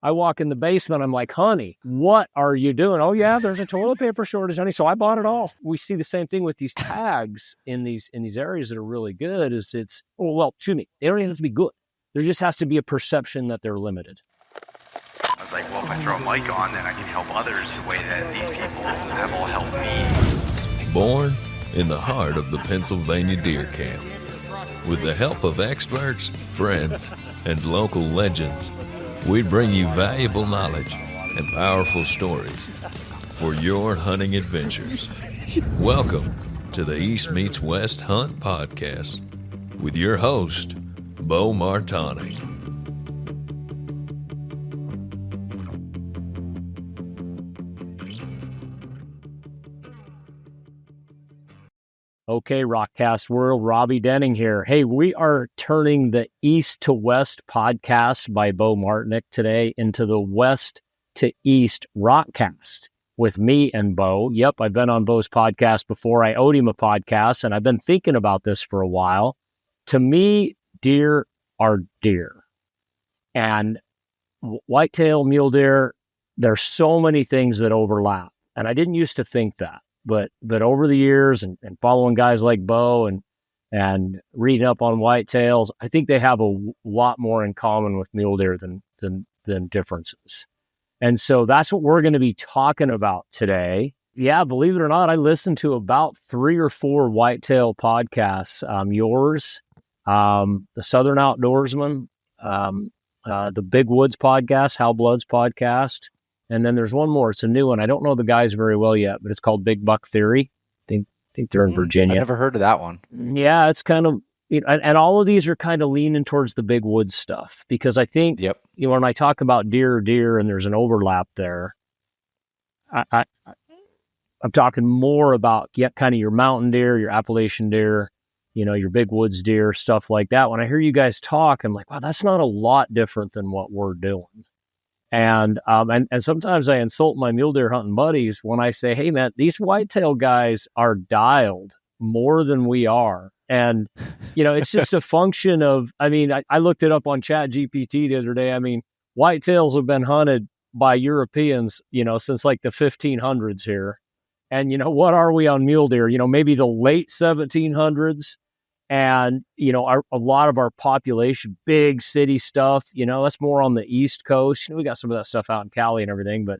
I walk in the basement. I'm like, honey, what are you doing? Oh yeah, there's a toilet paper shortage, honey. So I bought it all. We see the same thing with these tags in these areas that are really good. To me, they don't even have to be good. There just has to be a perception that they're limited. I was like, well, if I throw a mic on, then I can help others the way that these people have all helped me. Born in the heart of the Pennsylvania deer camp, with the help of experts, friends, and local legends, we bring you valuable knowledge and powerful stories for your hunting adventures. Welcome to the East Meets West Hunt Podcast with your host, Beau Martonik. Okay, Rockcast World, Robby Denning here. Hey, we are turning the East to West podcast by Beau Martonik today into the West to East Rockcast with me and Beau. Yep, I've been on Beau's podcast before. I owed him a podcast, and I've been thinking about this for a while. To me, deer are deer. And whitetail, mule deer, there's so many things that overlap. And I didn't used to think that. But over the years and following guys like Beau and reading up on whitetails, I think they have a lot more in common with mule deer than differences. And so that's what we're going to be talking about today. Yeah, believe it or not, I listened to about 3 or 4 whitetail podcasts. Yours, the Southern Outdoorsman, the Big Woods podcast, Hal Blood's podcast. And then there's one more. It's a new one. I don't know the guys very well yet, but it's called Big Buck Theory. I think they're in Virginia. I never heard of that one. Yeah, it's kind of, and all of these are kind of leaning towards the big woods stuff because I think, when I talk about deer, and there's an overlap there, I'm talking more about kind of your mountain deer, your Appalachian deer, your big woods deer, stuff like that. When I hear you guys talk, I'm like, wow, that's not a lot different than what we're doing. And sometimes I insult my mule deer hunting buddies when I say, hey man, these whitetail guys are dialed more than we are. And, it's just a function of, I looked it up on ChatGPT the other day. Whitetails have been hunted by Europeans, since like the 1500s here. And, what are we on mule deer? Maybe the late 1700s. And, a lot of our population, big city stuff, that's more on the East Coast. We got some of that stuff out in Cali and everything, but,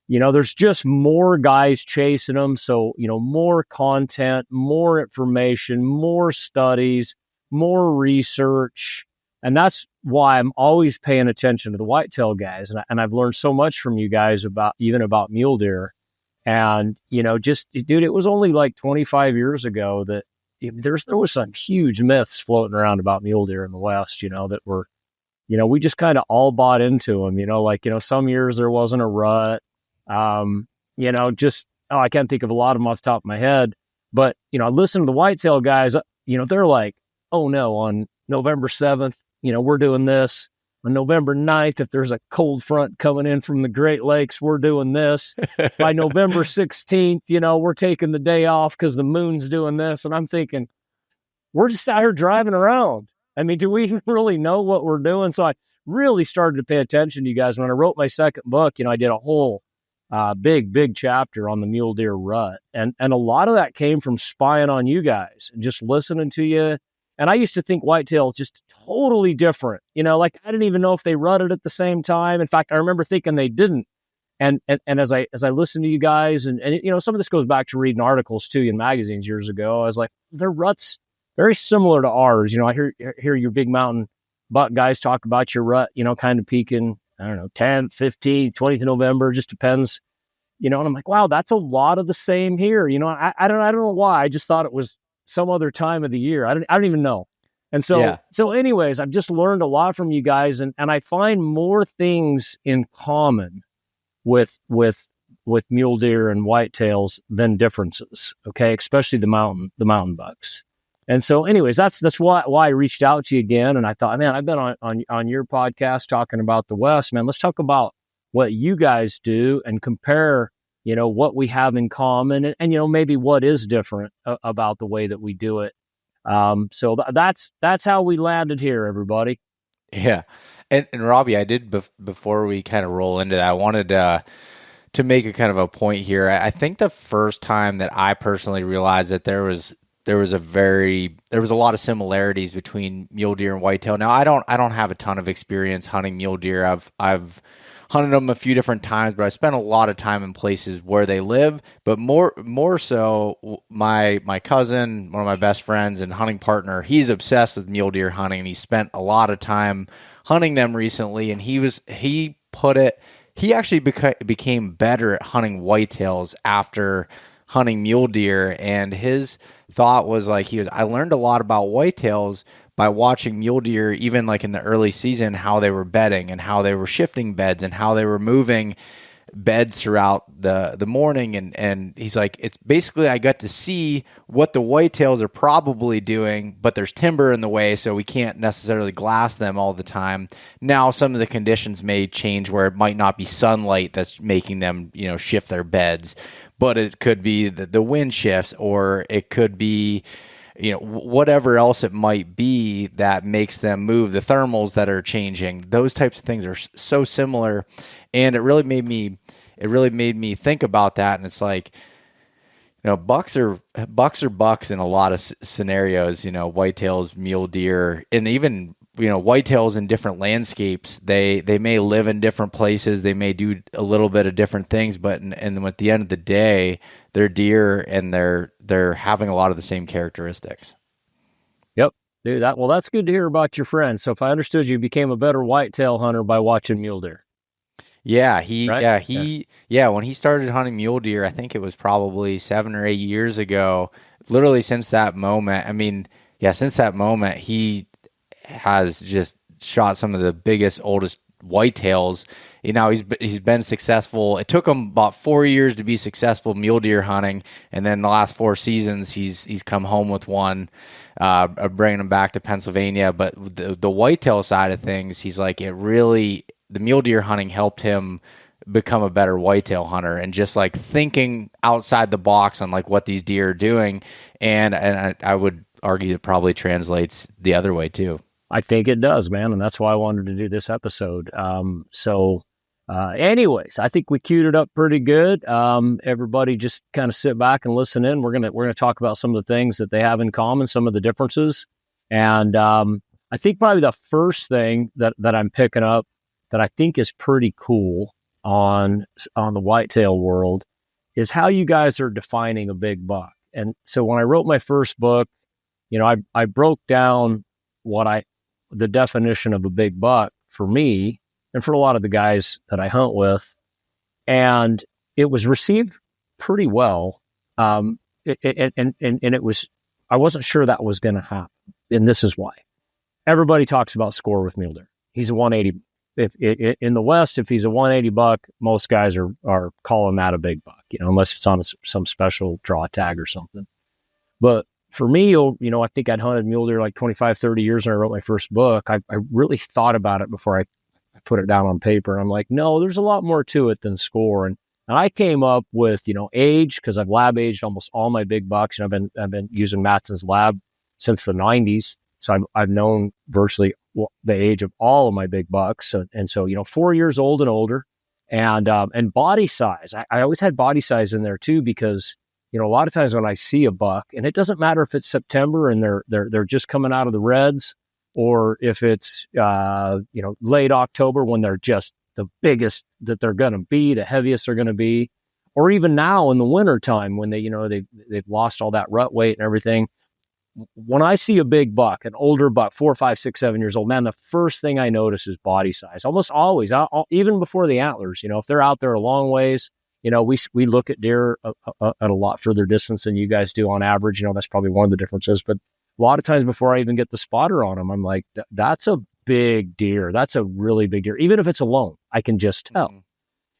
there's just more guys chasing them. So, more content, more information, more studies, more research. And that's why I'm always paying attention to the whitetail guys. And I've learned so much from you guys about mule deer. And, dude, it was only like 25 years ago that there was some huge myths floating around about mule deer in the West, that were, we just kind of all bought into them, some years there wasn't a rut, I can't think of a lot of them off the top of my head, but, I listen to the whitetail guys, they're like, oh no, on November 7th, we're doing this. On November 9th, if there's a cold front coming in from the Great Lakes, we're doing this. By November 16th, we're taking the day off because the moon's doing this. And I'm thinking, we're just out here driving around. Do we even really know what we're doing? So I really started to pay attention to you guys. When I wrote my second book, I did a whole big chapter on the mule deer rut. And a lot of that came from spying on you guys and just listening to you. And I used to think whitetail is just totally different. I didn't even know if they rutted at the same time. In fact, I remember thinking they didn't. And as I listened to you guys, and some of this goes back to reading articles too in magazines years ago, I was like, their rut's very similar to ours. I hear your big mountain buck guys talk about your rut, kind of peaking, 10th, 15th, 20th of November, just depends. And I'm like, wow, that's a lot of the same here. I don't know why. I just thought it was some other time of the year. I don't even know. And so anyways, I've just learned a lot from you guys, and I find more things in common with mule deer and whitetails than differences. Okay. Especially the mountain bucks. And so anyways, that's why I reached out to you again. And I thought, man, I've been on your podcast talking about the West, man. Let's talk about what you guys do and compare, what we have in common and maybe what is different about the way that we do it. So that's how we landed here, everybody. Yeah. And Robby, I did before we kind of roll into that, I wanted to make a kind of a point here. I think the first time that I personally realized that there was a lot of similarities between mule deer and whitetail. Now I don't have a ton of experience hunting mule deer. I've hunted them a few different times, but I spent a lot of time in places where they live. But more so, my cousin, one of my best friends and hunting partner, he's obsessed with mule deer hunting, and he spent a lot of time hunting them recently. And he actually became better at hunting whitetails after hunting mule deer. And his thought was like, I learned a lot about whitetails by watching mule deer, even like in the early season, how they were bedding and how they were shifting beds and how they were moving beds throughout the morning. And he's like, it's basically, I got to see what the whitetails are probably doing, but there's timber in the way, so we can't necessarily glass them all the time. Now, some of the conditions may change where it might not be sunlight that's making them, shift their beds, but it could be the wind shifts, or it could be, whatever else it might be that makes them move, the thermals that are changing. Those types of things are so similar, and it really made me think about that. And it's like, bucks are bucks in a lot of scenarios. Whitetails, mule deer, and even whitetails in different landscapes. They may live in different places. They may do a little bit of different things, but and at the end of the day, they're deer, and they're having a lot of the same characteristics. Yep. Dude, that's good to hear about your friend. So if I understood you, became a better whitetail hunter by watching mule deer. Yeah, when he started hunting mule deer, I think it was probably 7 or 8 years ago. Literally since that moment, he has just shot some of the biggest, oldest whitetails. He's been successful. It took him about 4 years to be successful mule deer hunting, and then the last 4 seasons he's come home with one, bringing him back to Pennsylvania. But the whitetail side of things, he's like, the mule deer hunting helped him become a better whitetail hunter, and just like thinking outside the box on like what these deer are doing. And I would argue it probably translates the other way too. I think it does, man. And that's why I wanted to do this episode. Anyways, I think we queued it up pretty good. Everybody just kind of sit back and listen in. We're going to talk about some of the things that they have in common, some of the differences. And, I think probably the first thing that I'm picking up that I think is pretty cool on the whitetail world is how you guys are defining a big buck. And so when I wrote my first book, I broke down the definition of a big buck for me and for a lot of the guys that I hunt with. And it was received pretty well. I wasn't sure that was going to happen. And this is why. Everybody talks about score with mule deer. He's a 180. In the West, if he's a 180 buck, most guys are calling that a big buck, unless it's on some special draw tag or something. But for me, I think I'd hunted mule deer like 25, 30 years when I wrote my first book. I really thought about it before I put it down on paper. And I'm like, no, there's a lot more to it than score. And I came up with, age, because I've lab aged almost all my big bucks, and I've been using Mattsson's lab since the 90s. So I've known virtually the age of all of my big bucks. And so, 4 years old and older, and body size. I always had body size in there too, because, a lot of times when I see a buck, and it doesn't matter if it's September and they're just coming out of the reds, or if it's, late October when they're just the biggest that they're going to be, the heaviest they're going to be, or even now in the winter time when they've lost all that rut weight and everything. When I see a big buck, an older buck, 4, 5, 6, 7 years old, man, the first thing I notice is body size. Almost always, even before the antlers, if they're out there a long ways, we look at deer at a lot further distance than you guys do on average. That's probably one of the differences. But a lot of times before I even get the spotter on them, I'm like, that's a big deer. That's a really big deer. Even if it's alone, I can just tell. Mm-hmm.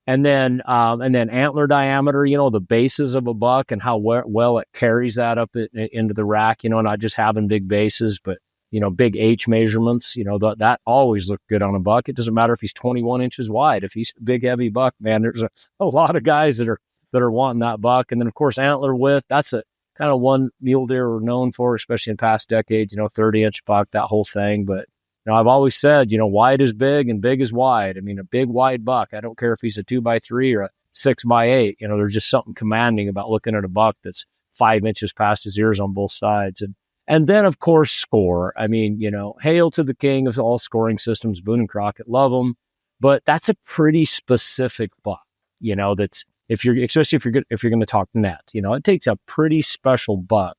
And then antler diameter, the bases of a buck and how well it carries that up into the rack, not just having big bases, but, big H measurements, that always look good on a buck. It doesn't matter if he's 21 inches wide. If he's a big, heavy buck, man, there's a lot of guys that are wanting that buck. And then, of course, antler width, that's a kind of one mule deer are known for, especially in past decades, 30-inch buck, that whole thing. But I've always said, wide is big and big is wide. I mean, a big wide buck, I don't care if he's a 2x3 or a 6x8, there's just something commanding about looking at a buck that's 5 inches past his ears on both sides. And then of course, score. I mean, hail to the king of all scoring systems, Boone and Crockett, love them, but that's a pretty specific buck, that's, especially if you're going to talk net, it takes a pretty special buck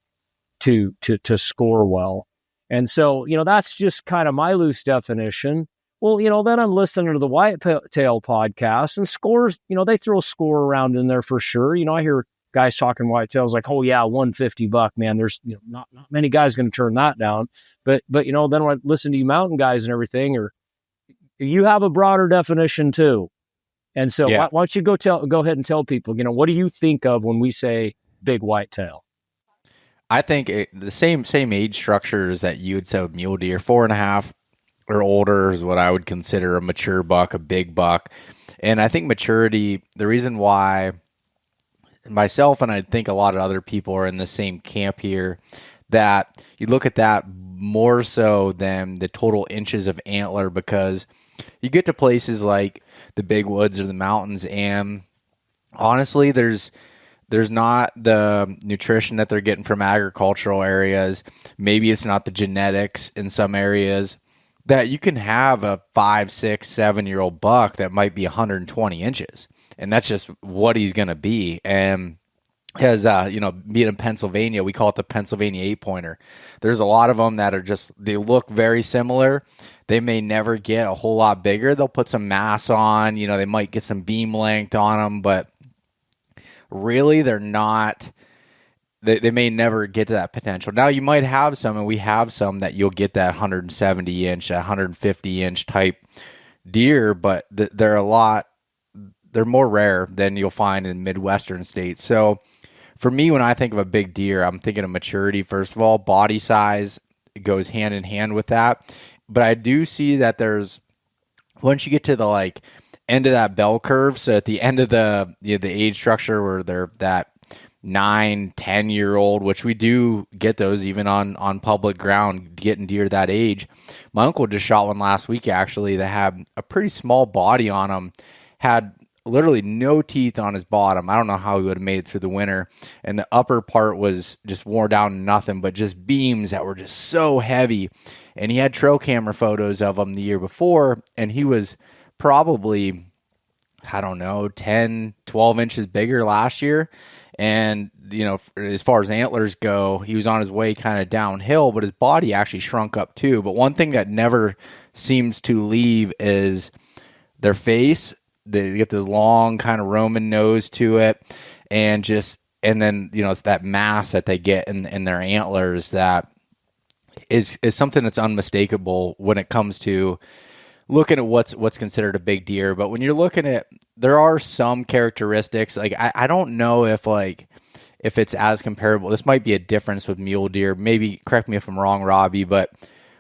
to score well. And so, that's just kind of my loose definition. Well, then I'm listening to the Whitetail podcast, and scores, they throw score around in there for sure. I hear guys talking Whitetails like, oh yeah, 150 buck, man. There's not many guys going to turn that down. But then when I listen to you mountain guys and everything, or you have a broader definition too. And so why don't you go ahead and tell people, what do you think of when we say big whitetail? I think the same age structures that you would say with mule deer, 4.5 or older is what I would consider a mature buck, a big buck. And I think maturity, the reason why myself and I think a lot of other people are in the same camp here, that you look at that more so than the total inches of antler, because you get to places like the big woods or the mountains, and honestly, there's not the nutrition that they're getting from agricultural areas. Maybe it's not the genetics in some areas, that you can have a 5, 6, 7-year-old buck that might be 120 inches. And that's just what he's going to be. And as, being in Pennsylvania, we call it the Pennsylvania 8-pointer. There's a lot of them that are just, they look very similar. They may never get a whole lot bigger. They'll put some mass on, they might get some beam length on them, but really they're not, they may never get to that potential. Now you might have some, and we have some that you'll get that 170 inch, 150 inch type deer, but they're more rare than you'll find in Midwestern states. So for me, when I think of a big deer, I'm thinking of maturity. First of all, body size goes hand in hand with that. But I do see that once you get to the end of that bell curve, so at the end of the age structure where they're that 9, 10-year-old, which we do get those even on public ground, getting deer that age. My uncle just shot one last week, actually, that had a pretty small body on him, had literally no teeth on his bottom. I don't know how he would have made it through the winter. And the upper part was just worn down to nothing, but just beams that were just so heavy. And he had trail camera photos of him the year before, and he was probably, 10, 12 inches bigger last year. And, as far as antlers go, he was on his way kind of downhill, but his body actually shrunk up too. But one thing that never seems to leave is their face. They get this long kind of Roman nose to it, and then it's that mass that they get in their antlers that is something that's unmistakable when it comes to looking at what's considered a big deer. But when you're looking at, there are some characteristics, I don't know if it's as comparable. This might be a difference with mule deer. Maybe correct me if I'm wrong, Robby, but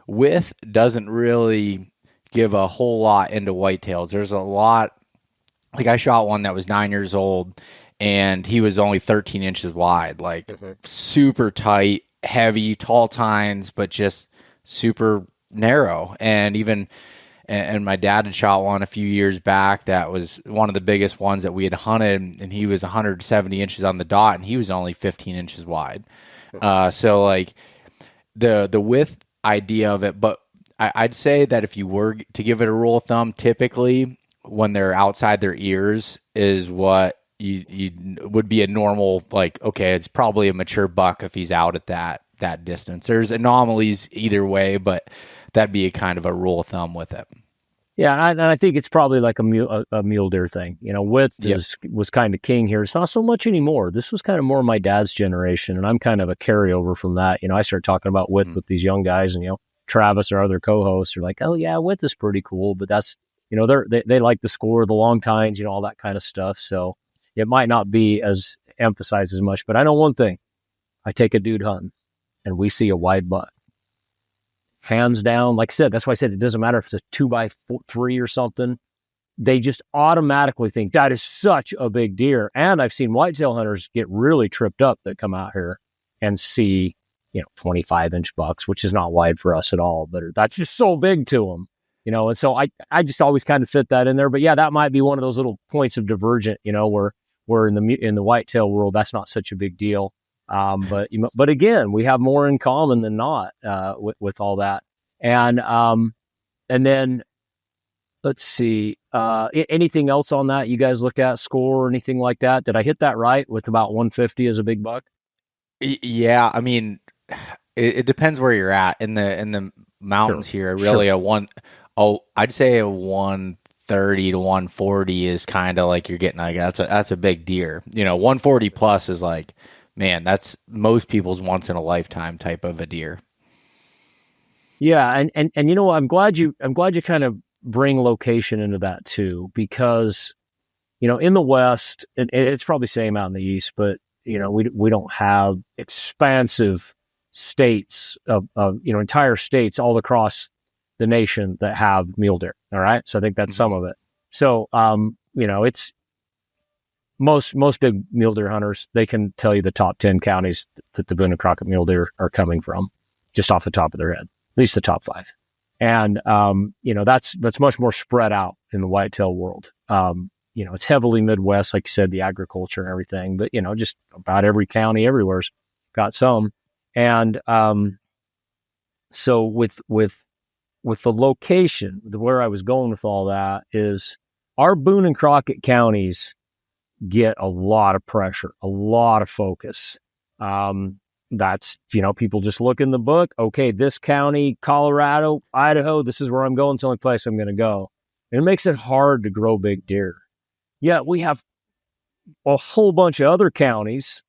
width doesn't really give a whole lot into whitetails. There's a lot. I shot one that was 9 years old, and he was only 13 inches wide, super tight, heavy, tall tines, but just super narrow. And my dad had shot one a few years back that was one of the biggest ones that we had hunted, and he was 170 inches on the dot, and he was only 15 inches wide. So the width idea of it, but I'd say that if you were to give it a rule of thumb, typically when they're outside their ears is what you would be a normal, okay, it's probably a mature buck if he's out at that distance. There's anomalies either way, but that'd be a kind of a rule of thumb with it. Yeah, and I think it's probably like a mule deer thing. Width was kind of king here. It's not so much anymore. This was kind of more my dad's generation, and I'm kind of a carryover from that. I started talking about width with these young guys, and Travis, our other co-hosts, are like, oh yeah, width is pretty cool, but that's they like the score, the long tines, all that kind of stuff. So it might not be as emphasized as much, but I know one thing. I take a dude hunting and we see a wide buck. Hands down, like I said, that's why I said it doesn't matter if it's a 2x3 or something. They just automatically think that is such a big deer. And I've seen whitetail hunters get really tripped up that come out here and see 25-inch bucks, which is not wide for us at all, but that's just so big to them, and so I just always kind of fit that in there. But yeah, that might be one of those little points of divergent, where in the whitetail world, that's not such a big deal. But again, we have more in common than not, with all that. And then let's see, anything else on that you guys look at, score or anything like that? Did I hit that right with about 150 as a big buck? Yeah. I mean, it depends where you're at in the mountains here. Really I'd say a 130 to 140 is kind of like you're getting, like, that's a big deer. 140 plus is like, man, that's most people's once in a lifetime type of a deer. Yeah. And I'm glad you kind of bring location into that too, because, in the West, and it's probably same out in the East, but, we don't have expansive states of entire states all across the nation that have mule deer. All right. So I think that's some of it. So, it's most big mule deer hunters, they can tell you the top 10 counties that the Boone and Crockett mule deer are coming from just off the top of their head, at least the top 5. And, that's much more spread out in the whitetail world. It's heavily Midwest, like you said, the agriculture and everything, but, just about every county everywhere's got some. And, so with the location, where I was going with all that is our Boone and Crockett counties get a lot of pressure, a lot of focus. That's, people just look in the book. Okay, this county, Colorado, Idaho, this is where I'm going. It's the only place I'm going to go. And it makes it hard to grow big deer. Yet we have a whole bunch of other counties,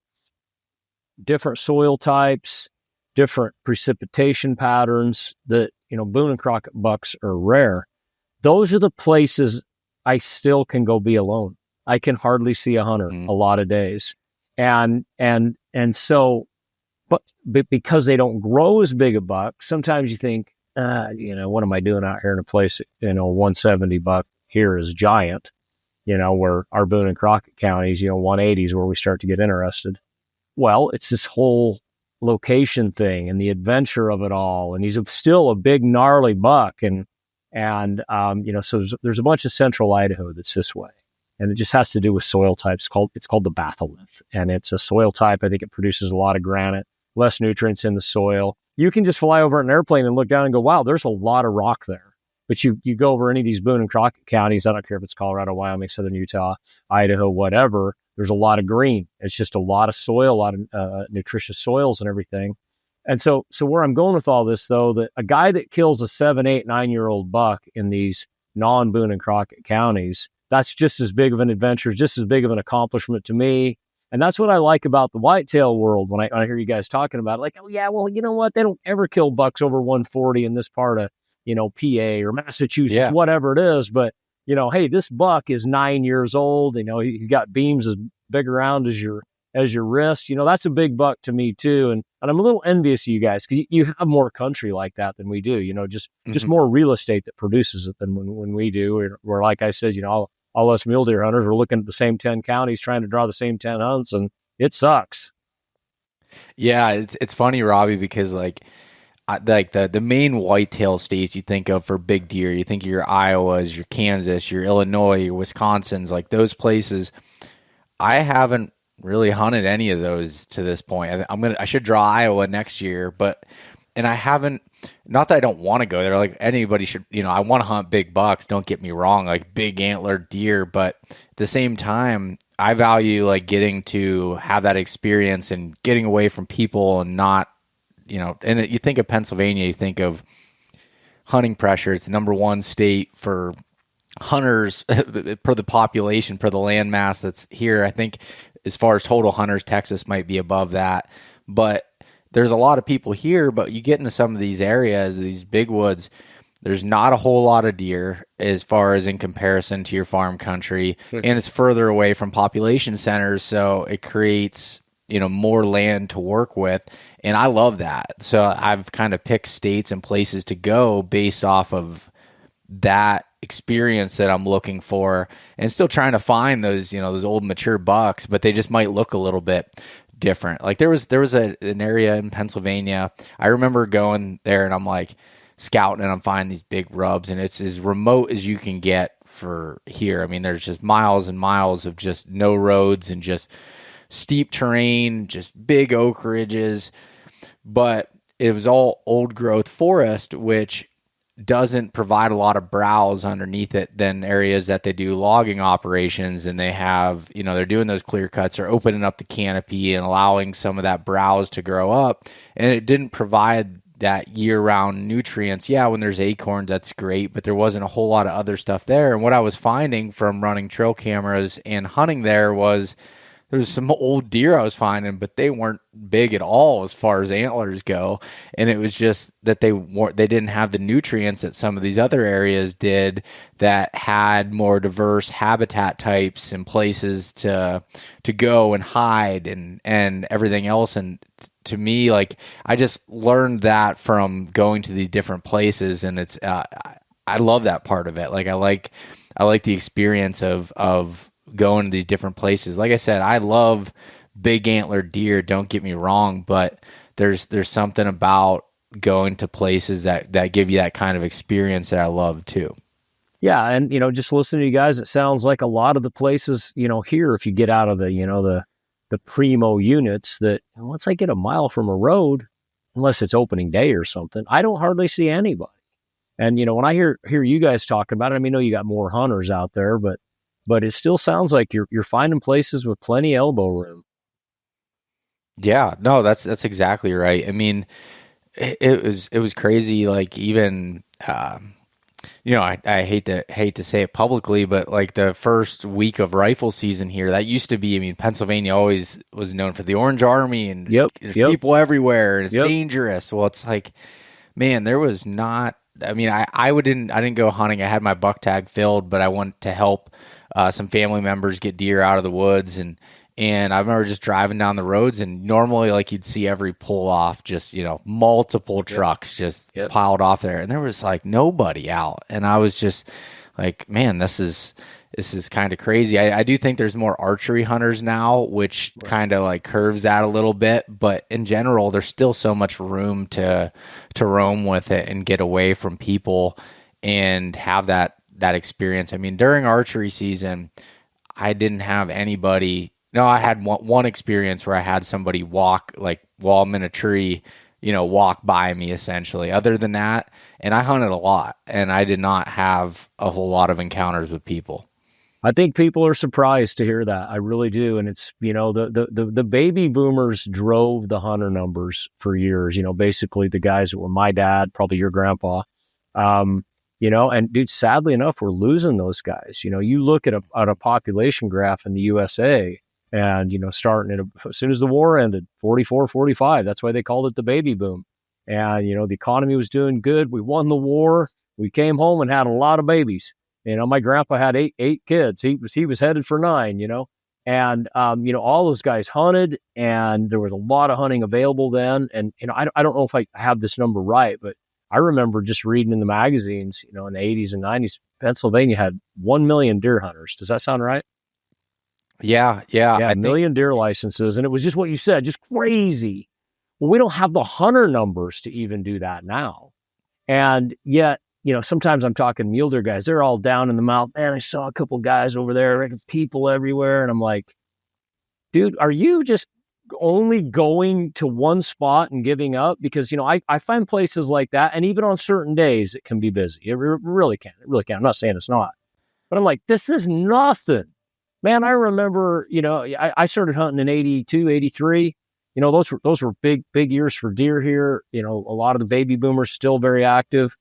different soil types, different precipitation patterns that, Boone and Crockett bucks are rare. Those are the places I still can go be alone. I can hardly see a hunter a lot of days. And so, but because they don't grow as big a buck, sometimes you think, what am I doing out here in a place, 170 buck here is giant, where our Boone and Crockett counties, 180s where we start to get interested. Well, it's this whole location thing and the adventure of it all. And he's still a big, gnarly buck. And so there's a bunch of central Idaho that's this way. And it just has to do with soil types. It's called the batholith. And it's a soil type. I think it produces a lot of granite, less nutrients in the soil. You can just fly over an airplane and look down and go, wow, there's a lot of rock there. But you go over any of these Boone and Crockett counties, I don't care if it's Colorado, Wyoming, Southern Utah, Idaho, whatever, there's a lot of green. It's just a lot of soil, a lot of nutritious soils and everything. And so where I'm going with all this, though, that a guy that kills a 7, 8, 9-year-old buck in these non-Boone and Crockett counties, that's just as big of an adventure, just as big of an accomplishment to me. And that's what I like about the whitetail world when I hear you guys talking about it. Like, oh, yeah, well, you know what? They don't ever kill bucks over 140 in this part of, PA or Massachusetts, whatever it is. But, hey, this buck is 9 years old. He's got beams as big around as your wrist. That's a big buck to me, too. And I'm a little envious of you guys because you have more country like that than we do, just more real estate that produces it than when we do. Where, like I said, all us mule deer hunters, we're looking at the same 10 counties, trying to draw the same 10 hunts, and it sucks. Yeah, it's funny, Robby, because the main whitetail states you think of for big deer, you think of your Iowas, your Kansas, your Illinois, your Wisconsins, like those places. I haven't really hunted any of those to this point. I should draw Iowa next year, and I haven't. Not that I don't want to go there. Like anybody should, I want to hunt big bucks. Don't get me wrong, like big antlered deer. But at the same time, I value like getting to have that experience and getting away from people and not, and you think of Pennsylvania, you think of hunting pressure. It's the number one state for hunters per the population, per the land mass that's here. I think as far as total hunters, Texas might be above that. But there's a lot of people here, but you get into some of these areas, these big woods, there's not a whole lot of deer as far as in comparison to your farm country, and it's further away from population centers, so it creates, more land to work with, and I love that. So I've kind of picked states and places to go based off of that experience that I'm looking for, and still trying to find those, those old mature bucks, but they just might look a little bit different. Like there was an area in Pennsylvania. I remember going there and I'm like scouting and I'm finding these big rubs, and it's as remote as you can get for here. I mean, there's just miles and miles of just no roads and just steep terrain, just big oak ridges, but it was all old growth forest, which doesn't provide a lot of browse underneath it than areas that they do logging operations, and they have, they're doing those clear cuts, they're opening up the canopy and allowing some of that browse to grow up, and it didn't provide that year-round nutrients. Yeah, when there's acorns, that's great, but there wasn't a whole lot of other stuff there. And what I was finding from running trail cameras and hunting there was there was some old deer I was finding, but they weren't big at all as far as antlers go. And it was just that they didn't have the nutrients that some of these other areas did that had more diverse habitat types and places to go and hide and everything else. And to me, like, I just learned that from going to these different places, and it's I love that part of it. Like I like the experience of going to these different places. Like I said, I love big antlered deer, don't get me wrong, but there's something about going to places that give you that kind of experience that I love too. Yeah, and just listening to you guys, it sounds like a lot of the places, here, if you get out of the primo units, that once I get a mile from a road, unless it's opening day or something, I don't hardly see anybody. And when I hear you guys talking about it, I mean, I know you got more hunters out there, but it still sounds like you're finding places with plenty of elbow room. Yeah, no, that's exactly right. I mean, it was crazy. Like even, I hate to say it publicly, but like the first week of rifle season here, that used to be, I mean, Pennsylvania always was known for the Orange Army and there's people everywhere and it's dangerous. Well, it's like, man, there was not, I mean, I didn't go hunting. I had my buck tag filled, but I went to help some family members get deer out of the woods, and I remember just driving down the roads, and normally like you'd see every pull off, just multiple trucks just piled off there, and there was like nobody out, and I was just like, man, this is kind of crazy. I do think there's more archery hunters now, which kind of like curves that a little bit, but in general, there's still so much room to roam with it and get away from people and have that experience. I mean, during archery season, I didn't have anybody. No, I had one experience where I had somebody walk, like while I'm in a tree, walk by me essentially. Other than that, and I hunted a lot, and I did not have a whole lot of encounters with people. I think people are surprised to hear that. I really do. And it's, the baby boomers drove the hunter numbers for years, basically the guys that were my dad, probably your grandpa. And dude, sadly enough, we're losing those guys. You look at a population graph in the USA, and, starting as soon as the war ended, 44, 45, that's why they called it the baby boom. And, the economy was doing good. We won the war. We came home and had a lot of babies. My grandpa had eight kids. He was headed for 9, and, all those guys hunted, and there was a lot of hunting available then. And, I don't know if I have this number right, but I remember just reading in the magazines, in the 80s and 90s, Pennsylvania had 1 million deer hunters. Does that sound right? Yeah. A million deer licenses. And it was just what you said, just crazy. Well, we don't have the hunter numbers to even do that now. And yet, sometimes I'm talking mule deer guys, they're all down in the mouth. Man, I saw a couple guys over there, people everywhere. And I'm like, dude, are you just only going to one spot and giving up? Because, I find places like that, and even on certain days, it can be busy. It really can. It really can. I'm not saying it's not. But I'm like, this is nothing. Man, I remember, I started hunting in 82, 83. Those were big years for deer here. A lot of the baby boomers still very active.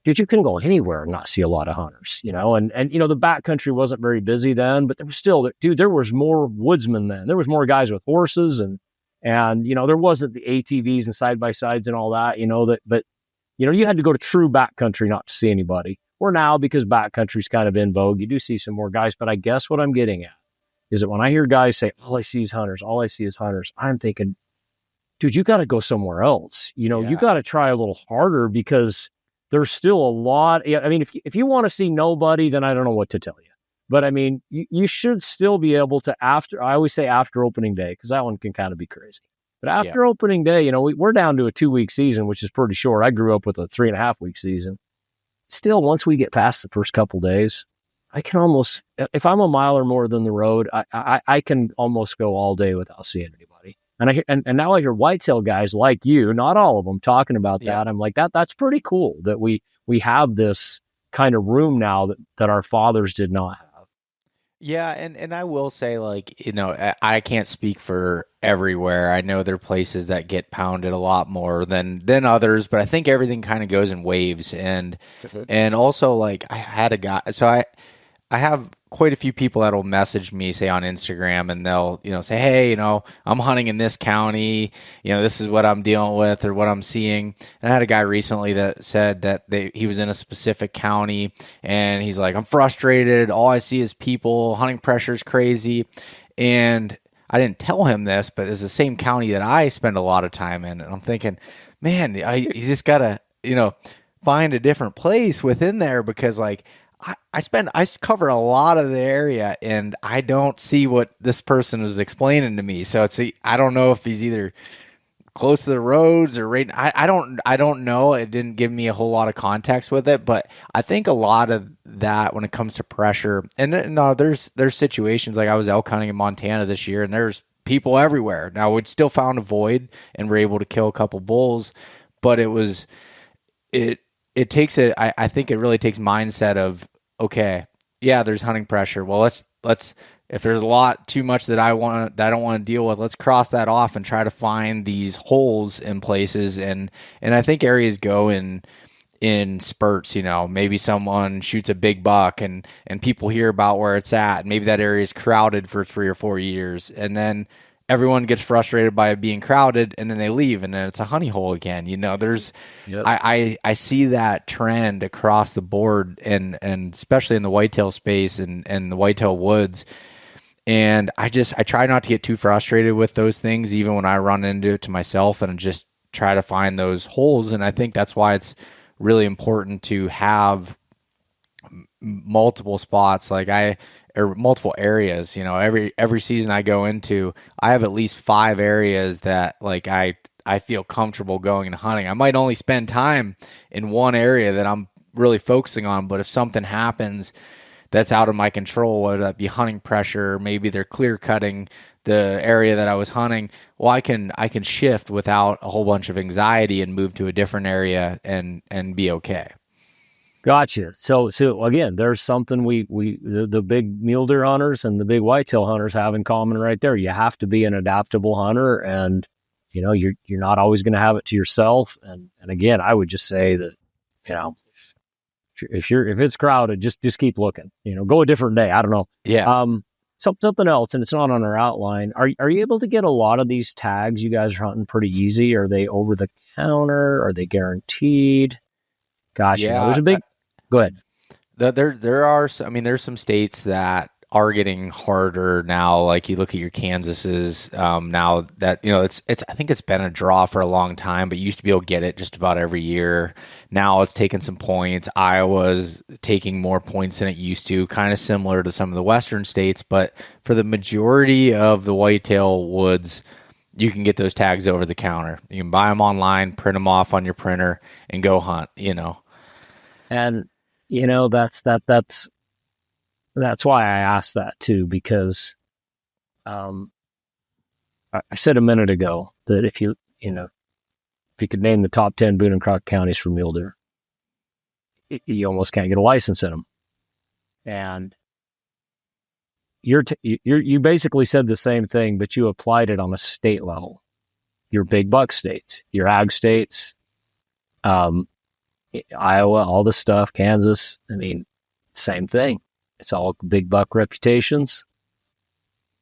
Dude, you couldn't go anywhere and not see a lot of hunters, and the backcountry wasn't very busy then, but there was still, dude, there was more woodsmen then. There was more guys with horses and there wasn't the ATVs and side-by-sides and all that, but you had to go to true backcountry not to see anybody. Or now, because backcountry's kind of in vogue, you do see some more guys, but I guess what I'm getting at is that when I hear guys say, all I see is hunters, I'm thinking, dude, you got to go somewhere else. You got to try a little harder, because there's still a lot. I mean, if you want to see nobody, then I don't know what to tell you. But I mean, you should still be able to I always say after opening day, because that one can kind of be crazy. But after opening day, you know, we're down to a 2-week season, which is pretty short. I grew up with a 3.5-week season. Still, once we get past the first couple days, I can almost, if I'm a mile or more than the road, I can almost go all day without seeing anybody. And now I hear whitetail guys like you, not all of them, talking about that. I'm like, that's pretty cool that we have this kind of room now that our fathers did not have. Yeah, and I will say, like, you know, I can't speak for everywhere. I know there are places that get pounded a lot more than others, but I think everything kind of goes in waves. And also, like, I had a guy, so I have quite a few people that will message me, say on Instagram, and they'll, you know, say, hey, you know, I'm hunting in this county, you know, this is what I'm dealing with or what I'm seeing. And I had a guy recently that said that he was in a specific county, and he's like, I'm frustrated. All I see is people. Hunting pressure is crazy. And I didn't tell him this, but it's the same county that I spend a lot of time in. And I'm thinking, man, you just got to, you know, find a different place within there, because, like, I cover a lot of the area, and I don't see what this person was explaining to me. So I don't know if he's either close to the roads or right. I don't know. It didn't give me a whole lot of context with it, but I think a lot of that when it comes to pressure, and there's situations like I was elk hunting in Montana this year, and there's people everywhere. Now we'd still found a void and were able to kill a couple bulls, but it takes I think it really takes mindset of, okay, yeah, there's hunting pressure. Well, let's if there's a lot too much that I don't want to deal with, let's cross that off and try to find these holes in places. And I think areas go in spurts, you know, maybe someone shoots a big buck and people hear about where it's at. Maybe that area is crowded for 3 or 4 years, and then everyone gets frustrated by it being crowded, and then they leave, and then it's a honey hole again. You know, I see that trend across the board, and especially in the whitetail space and the whitetail woods. And I try not to get too frustrated with those things, even when I run into it to myself, and just try to find those holes. And I think that's why it's really important to have multiple spots, or multiple areas. You know, every season I go into, I have at least 5 areas that, like, I feel comfortable going and hunting. I might only spend time in one area that I'm really focusing on, but if something happens that's out of my control, whether that be hunting pressure, maybe they're clear cutting the area that I was hunting, well, I can shift without a whole bunch of anxiety and move to a different area and be okay. Gotcha. So again, there's something the big mule deer hunters and the big whitetail hunters have in common right there. You have to be an adaptable hunter, and, you know, you're not always going to have it to yourself. And again, I would just say that, you know, if it's crowded, just keep looking, you know, go a different day. I don't know. Yeah. Something else, and it's not on our outline. Are you able to get a lot of these tags you guys are hunting pretty easy? Are they over the counter? Are they guaranteed? Gosh, yeah, you know, there's a big. Go ahead. There are. I mean, there's some states that are getting harder now. Like, you look at your Kansases now that, you know, it's. I think it's been a draw for a long time, but you used to be able to get it just about every year. Now it's taking some points. Iowa's taking more points than it used to, kind of similar to some of the Western states. But for the majority of the whitetail woods, you can get those tags over the counter. You can buy them online, print them off on your printer, and go hunt. You know, and you know that's why I asked that too, because I said a minute ago that if you could name the top 10 Boone and Crockett counties for mule deer, you almost can't get a license in them. And you basically said the same thing, but you applied it on a state level. Your big buck states, your ag states, Iowa, all this stuff, Kansas. I mean, same thing. It's all big buck reputations.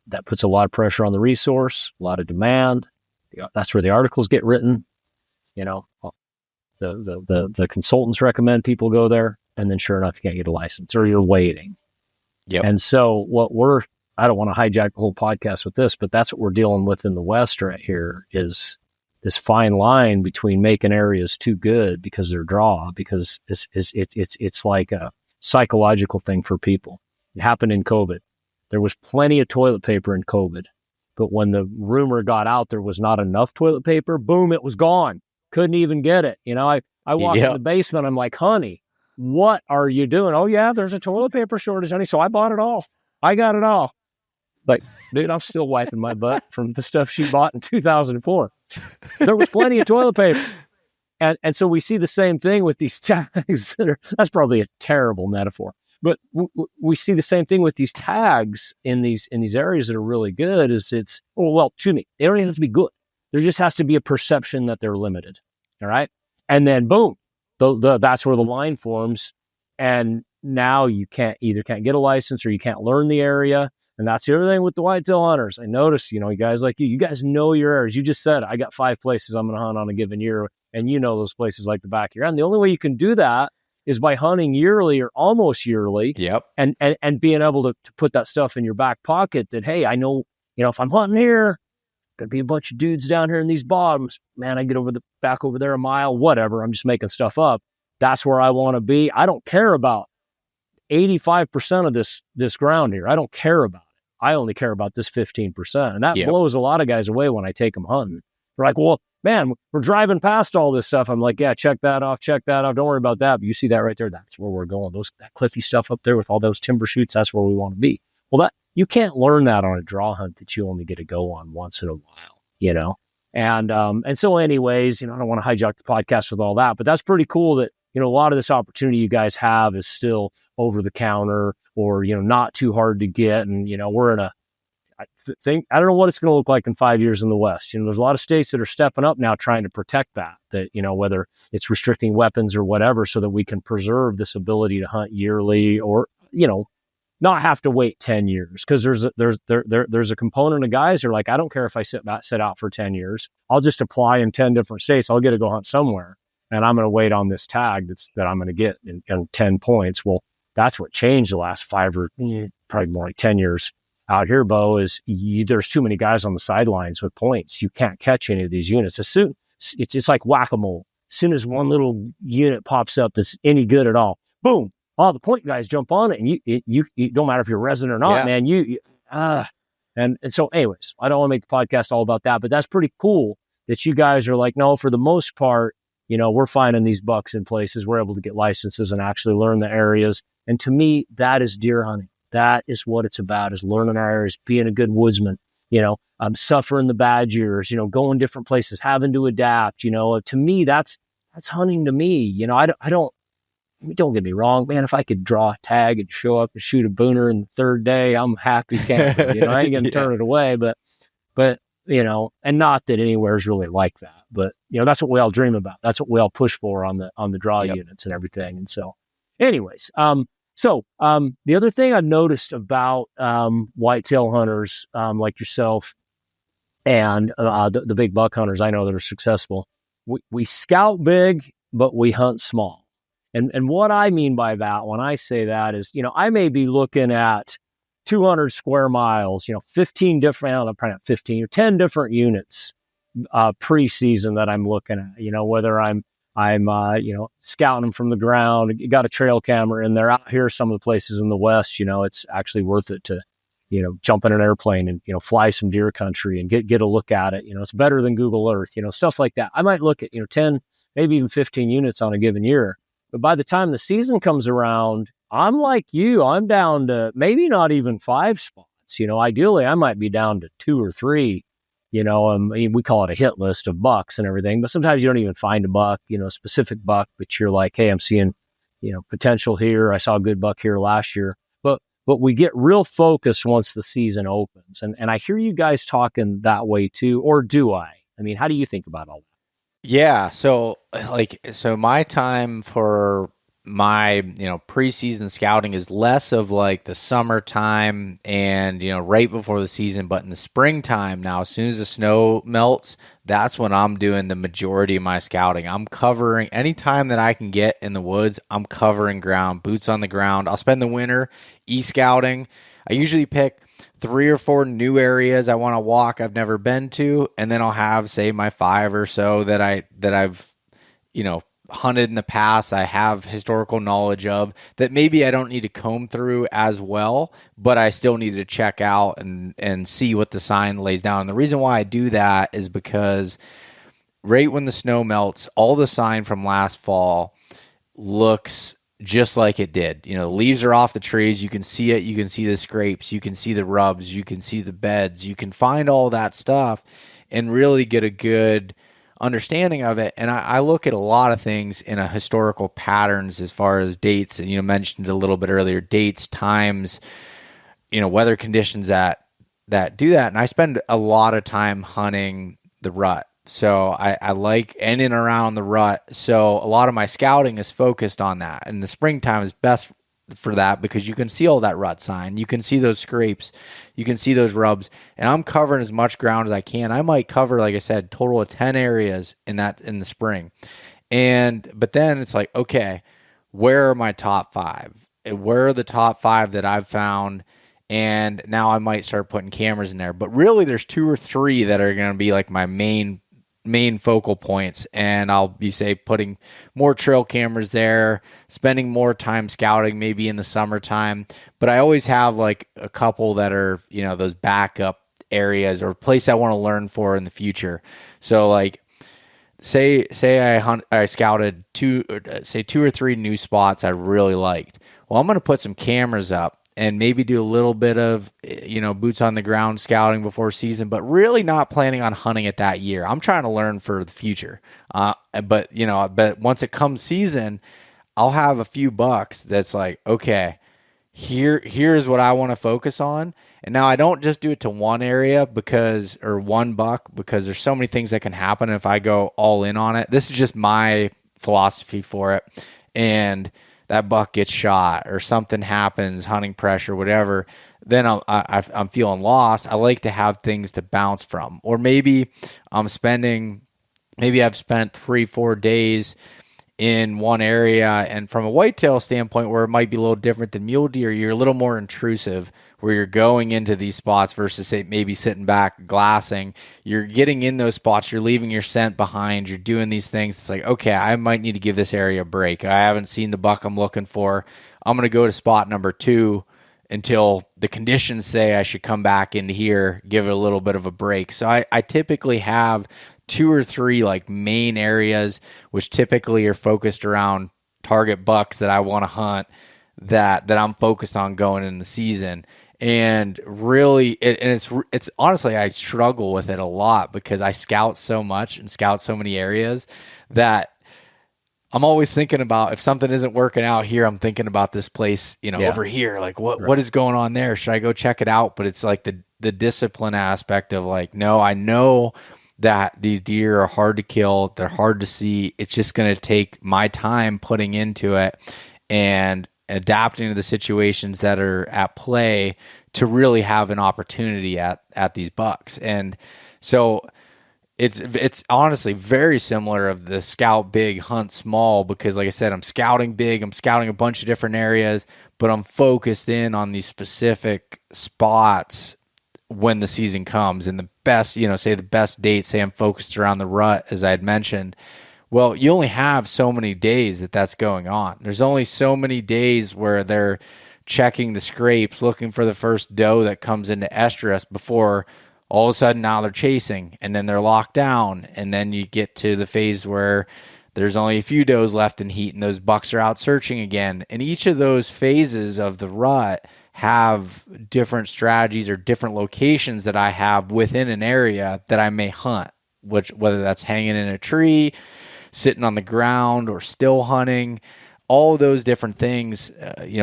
That puts a lot of pressure on the resource, a lot of demand. That's where the articles get written. You know, the consultants recommend people go there, and then sure enough, you can't get a license, or you're waiting. Yep. And so I don't want to hijack the whole podcast with this, but that's what we're dealing with in the West right here, is this fine line between making areas too good because they're draw, because it's like a psychological thing for people. It happened in COVID. There was plenty of toilet paper in COVID. But when the rumor got out there was not enough toilet paper, boom, it was gone. Couldn't even get it. I walked in the basement. I'm like, honey, what are you doing? Oh, yeah, there's a toilet paper shortage, honey. So I bought it all. I got it all. Like, dude, I'm still wiping my butt from the stuff she bought in 2004. There was plenty of toilet paper. And so we see the same thing with these tags that's probably a terrible metaphor. But we see the same thing with these tags in these areas that are really good. They don't even have to be good. There just has to be a perception that they're limited. All right. And then boom, that's where the line forms. And now you can't get a license or you can't learn the area. And that's the other thing with the whitetail hunters. I notice, you guys like you guys know your areas. You just said, I got 5 places I'm going to hunt on a given year. And those places like the back of your hand. The only way you can do that is by hunting yearly or almost yearly. Yep. And being able to put that stuff in your back pocket that, hey, I know, if I'm hunting here, there'd be a bunch of dudes down here in these bottoms. Man, I get back over there a mile, whatever. I'm just making stuff up. That's where I want to be. I don't care about 85% of this ground here. I don't care about it. I only care about this 15%. And that blows a lot of guys away when I take them hunting. They're like, well, man, we're driving past all this stuff. I'm like, yeah, check that off. Don't worry about that. But you see that right there? That's where we're going. That cliffy stuff up there with all those timber chutes, that's where we want to be. Well, you can't learn that on a draw hunt that you only get to go on once in a while, And so anyways, I don't want to hijack the podcast with all that, but that's pretty cool that, a lot of this opportunity you guys have is still over the counter or, not too hard to get. And, we're in I don't know what it's going to look like in 5 years in the West. There's a lot of states that are stepping up now trying to protect that, whether it's restricting weapons or whatever, so that we can preserve this ability to hunt yearly or, not have to wait 10 years. Cause there's a component of guys who are like, I don't care if I sit out for 10 years. I'll just apply in 10 different states. I'll get to go hunt somewhere and I'm going to wait on this tag that I'm going to get in 10 points. Well, that's what changed the last 5 or probably more like 10 years. Out here, Beau, is there's too many guys on the sidelines with points. You can't catch any of these units. It's like whack-a-mole. As soon as one little unit pops up that's any good at all, boom, all the point guys jump on it, and you don't matter if you're resident or not, man. And so, anyways, I don't want to make the podcast all about that, but that's pretty cool that you guys are like, no, for the most part, we're finding these bucks in places. We're able to get licenses and actually learn the areas. And to me, that is deer hunting. That is what it's about, is learning our areas, being a good woodsman, suffering the bad years, going different places, having to adapt, to me, that's hunting to me. Don't get me wrong, man, if I could draw a tag and show up and shoot a booner in the third day, I'm happy camper, I ain't going to turn it away, but, and not that anywhere is really like that, but, that's what we all dream about. That's what we all push for on the draw units and everything. And so anyways, So the other thing I've noticed about whitetail hunters like yourself and the big buck hunters I know that are successful, we scout big, but we hunt small. And what I mean by that when I say that is, I may be looking at 200 square miles, 15 different, probably not 15 or 10 different units preseason that I'm looking at, whether I'm scouting them from the ground, got a trail camera in there. Out here, some of the places in the West, it's actually worth it to, jump in an airplane and, fly some deer country and get a look at it. It's better than Google Earth, stuff like that. I might look at, 10, maybe even 15 units on a given year. But by the time the season comes around, I'm like you, I'm down to maybe not even 5 spots. Ideally I might be down to 2 or 3. We call it a hit list of bucks and everything, but sometimes you don't even find a buck, a specific buck, but you're like, hey, I'm seeing, potential here. I saw a good buck here last year, but we get real focused once the season opens. And I hear you guys talking that way too, or do I? I mean, how do you think about all that? Yeah. So my time for my, preseason scouting is less of like the summertime and, right before the season, but in the springtime now, as soon as the snow melts, that's when I'm doing the majority of my scouting. I'm covering any time that I can get in the woods. I'm covering ground, boots on the ground. I'll spend the winter e-scouting. I usually pick 3 or 4 new areas I want to walk I've never been to, and then I'll have, say, my 5 or so that I've hunted in the past, I have historical knowledge of, that maybe I don't need to comb through as well, but I still need to check out and see what the sign lays down. And the reason why I do that is because right when the snow melts, all the sign from last fall looks just like it did. You know, the leaves are off the trees. You can see it. You can see the scrapes. You can see the rubs. You can see the beds. You can find all that stuff and really get a good understanding of it. And I look at a lot of things in a historical patterns as far as dates. And, you know, mentioned a little bit earlier, dates, times, you know, weather conditions that do that. And I spend a lot of time hunting the rut. So I like in and around the rut. So a lot of my scouting is focused on that. And the springtime is best for that because you can see all that rut sign. You can see those scrapes. You can see those rubs. And I'm covering as much ground as I can. I might cover, like I said, total of 10 areas in the spring. But then it's like, okay, where are my top 5? Where are the top 5 that I've found? And now I might start putting cameras in there. But really there's 2 or 3 that are going to be like my main focal points, and I'll be putting more trail cameras there, spending more time scouting maybe in the summertime. But I always have like a couple that are, you know, those backup areas or place I want to learn for in the future. So like say I scouted 2 or 3 new spots I really liked. Well, I'm going to put some cameras up and maybe do a little bit of, you know, boots on the ground scouting before season, but really not planning on hunting it that year. I'm trying to learn for the future. But once it comes season, I'll have a few bucks that's like, okay, here's what I want to focus on. And now I don't just do it to one area or one buck because there's so many things that can happen if I go all in on it. This is just my philosophy for it. And that buck gets shot or something happens, hunting pressure, whatever, then I'm feeling lost. I like to have things to bounce from. Or maybe I've spent 3-4 days in one area, and from a whitetail standpoint where it might be a little different than mule deer, you're a little more intrusive where you're going into these spots versus maybe sitting back glassing. You're getting in those spots, you're leaving your scent behind, you're doing these things. It's like, okay, I might need to give this area a break. I haven't seen the buck I'm looking for. I'm going to go to spot number 2 until the conditions say I should come back into here, give it a little bit of a break. So I typically have 2 or 3 like main areas, which typically are focused around target bucks that I want to hunt, that I'm focused on going in the season. And really, it's honestly, I struggle with it a lot because I scout so much and scout so many areas that I'm always thinking about if something isn't working out here, I'm thinking about this place, you know, over here. Like what is going on there? Should I go check it out? But it's like the discipline aspect of like, no, I know that these deer are hard to kill. They're hard to see. It's just going to take my time putting into it and adapting to the situations that are at play to really have an opportunity at these bucks. And so it's honestly very similar of the scout big, hunt small, because like I said, I'm scouting big, I'm scouting a bunch of different areas, but I'm focused in on these specific spots when the season comes. And the best, you know, say the best date, say I'm focused around the rut, as I had mentioned. Well, you only have so many days that's going on. There's only so many days where they're checking the scrapes, looking for the first doe that comes into estrus before all of a sudden now they're chasing and then they're locked down. And then you get to the phase where there's only a few does left in heat and those bucks are out searching again. And each of those phases of the rut have different strategies or different locations that I have within an area that I may hunt, whether that's hanging in a tree, sitting on the ground, or still hunting. All of those different things,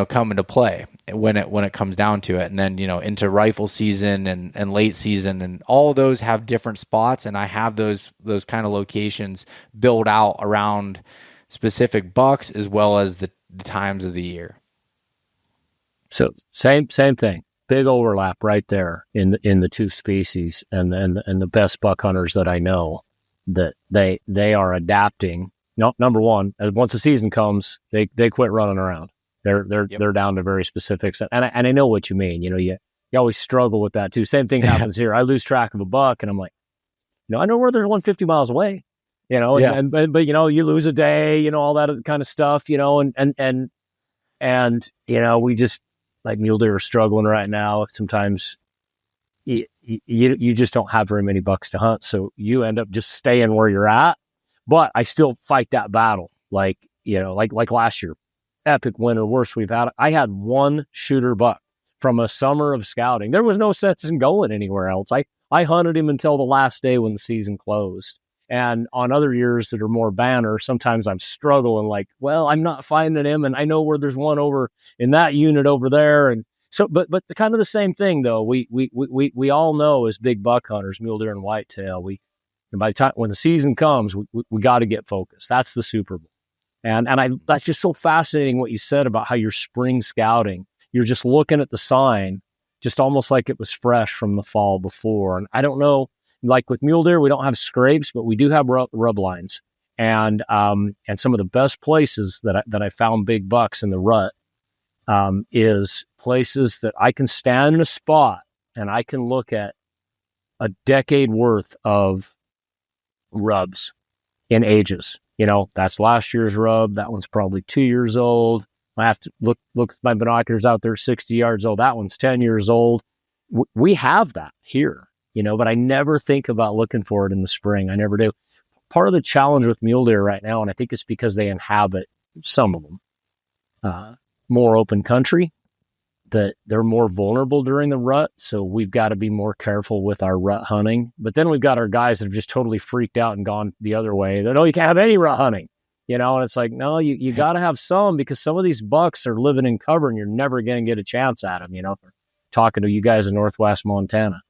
come into play when it comes down to it. And then, into rifle season and late season, and all of those have different spots. And I have those kind of locations built out around specific bucks as well as the times of the year. So same thing. Big overlap right there in the two species, and the best buck hunters that I know, that they are adapting. No, number one, once the season comes, they quit running around. They're down to very specifics, and I know what you mean. You always struggle with that too. Same thing happens here. I lose track of a buck, and I'm like, I know where there's one 50 miles away. but you lose a day, all that kind of stuff, and we just, like mule deer are struggling right now. Sometimes you just don't have very many bucks to hunt, so you end up just staying where you're at. But I still fight that battle, like last year, epic winter, worst we've had. I had one shooter buck from a summer of scouting. There was no sense in going anywhere else. I hunted him until the last day when the season closed. And on other years that are more banner, sometimes I'm struggling, like, well, I'm not finding him, and I know where there's one over in that unit over there. And so, but the kind of the same thing though. We all know as big buck hunters, mule deer and whitetail, and by the time when the season comes, we got to get focused. That's the Super Bowl. And that's just so fascinating what you said about how you're spring scouting. You're just looking at the sign, just almost like it was fresh from the fall before. And I don't know, like with mule deer, we don't have scrapes, but we do have rub lines. And some of the best places that I found big bucks in the rut is places that I can stand in a spot and I can look at a decade worth of rubs in ages. That's last year's rub. That one's probably 2 years old. I have to look with my binoculars out there, 60 yards old. That one's 10 years old. We have that here, but I never think about looking for it in the spring. I never do. Part of the challenge with mule deer right now, and I think it's because they inhabit, some of them, more open country, that they're more vulnerable during the rut. So we've got to be more careful with our rut hunting. But then we've got our guys that have just totally freaked out and gone the other way. That, you can't have any rut hunting, and it's like, no, you got to have some, because some of these bucks are living in cover and you're never going to get a chance at them, talking to you guys in Northwest Montana.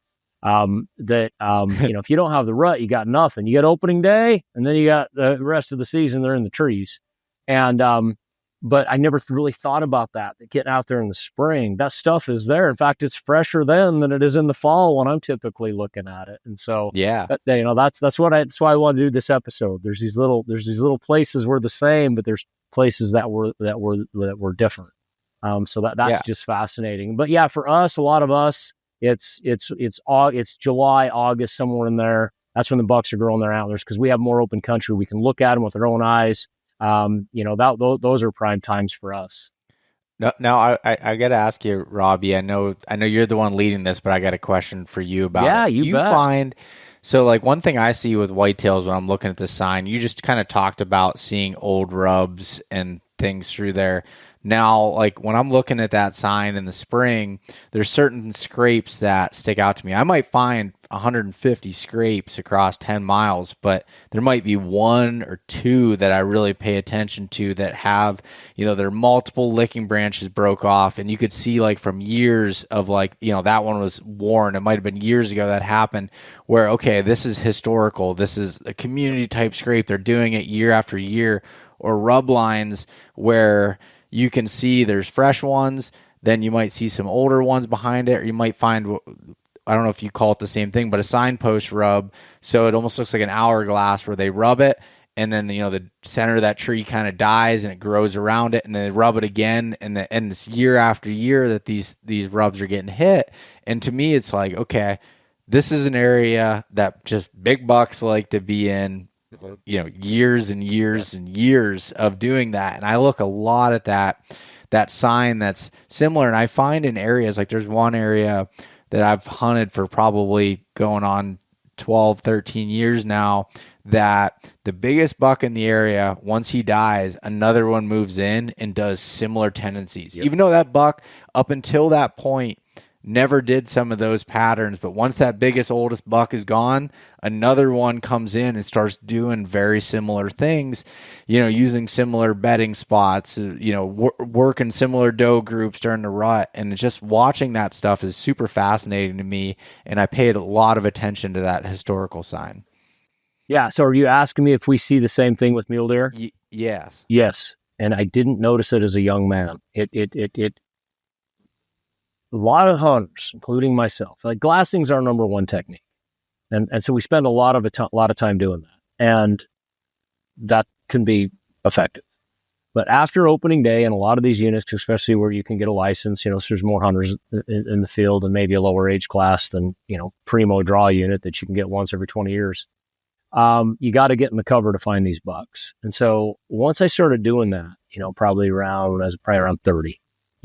If you don't have the rut, you got nothing. You got opening day, and then you got the rest of the season, they're in the trees. And, but I never really thought about that getting out there in the spring, that stuff is there. In fact, it's fresher then than it is in the fall when I'm typically looking at it. And so, that's why I want to do this episode. There's these little places we're the same, but there's places that were different. So that's just fascinating. But yeah, for us, a lot of us, it's July, August, somewhere in there. That's when the bucks are growing their antlers, because we have more open country. We can look at them with our own eyes. Those are prime times for us. Now I got to ask you, Robby, I know you're the one leading this, but I got a question for you about it. Yeah, you bet. So like one thing I see with whitetails when I'm looking at the sign, you just kind of talked about seeing old rubs and things through there. Now, like when I'm looking at that sign in the spring, there's certain scrapes that stick out to me. I might find 150 scrapes across 10 miles, but there might be one or two that I really pay attention to that have, there are multiple licking branches broke off, and you could see like from years of that one was worn. It might have been years ago that happened where, okay, this is historical. This is a community type scrape. They're doing it year after year. Or rub lines where you can see there's fresh ones, then you might see some older ones behind it, or you might find, I don't know if you call it the same thing, but a signpost rub. So it almost looks like an hourglass where they rub it, and then the center of that tree kind of dies and it grows around it, and then they rub it again, and it's year after year that these rubs are getting hit. And to me, it's like, okay, this is an area that just big bucks like to be in. Years and years and years of doing that. And I look a lot at that sign that's similar. And I find in areas, like there's one area that I've hunted for probably going on 12, 13 years now, that the biggest buck in the area, once he dies, another one moves in and does similar tendencies. Yep. Even though that buck up until that point never did some of those patterns, but once that biggest, oldest buck is gone, another one comes in and starts doing very similar things, using similar bedding spots, working similar doe groups during the rut. And just watching that stuff is super fascinating to me, and I paid a lot of attention to that historical sign. Yeah, so are you asking me if we see the same thing with mule deer? Yes. Yes, and I didn't notice it as a young man. It a lot of hunters, including myself, like glassing's our number one technique. And so we spend a lot of time doing that. And that can be effective. But after opening day, and a lot of these units, especially where you can get a license, so there's more hunters in the field and maybe a lower age class than, primo draw unit that you can get once every 20 years. you got to get in the cover to find these bucks. And so once I started doing that, probably around 30,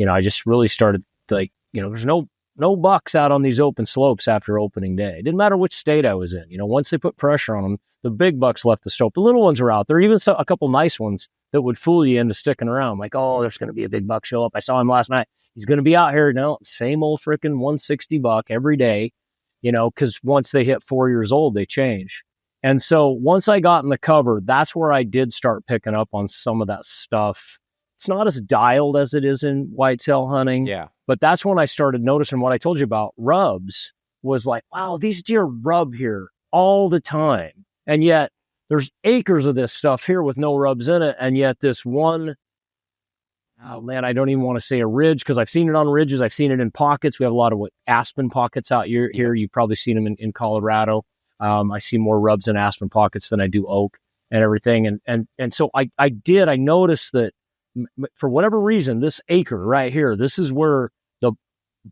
I just really started there's no bucks out on these open slopes after opening day. It didn't matter which state I was in. Once they put pressure on them, the big bucks left the slope. The little ones are out there, even a couple nice ones that would fool you into sticking around. Like, oh, there's going to be a big buck show up. I saw him last night. He's going to be out here. No, same old freaking 160 buck every day, because once they hit 4 years old, they change. And so once I got in the cover, that's where I did start picking up on some of that stuff. It's not as dialed as it is in whitetail hunting. Yeah. But that's when I started noticing what I told you about rubs was like, wow, these deer rub here all the time. And yet there's acres of this stuff here with no rubs in it. And yet this one, oh man, I don't even want to say a ridge because I've seen it on ridges. I've seen it in pockets. We have a lot of aspen pockets out here. You've probably seen them in Colorado. I see more rubs in aspen pockets than I do oak and everything. And so I noticed that for whatever reason, this acre right here, this is where the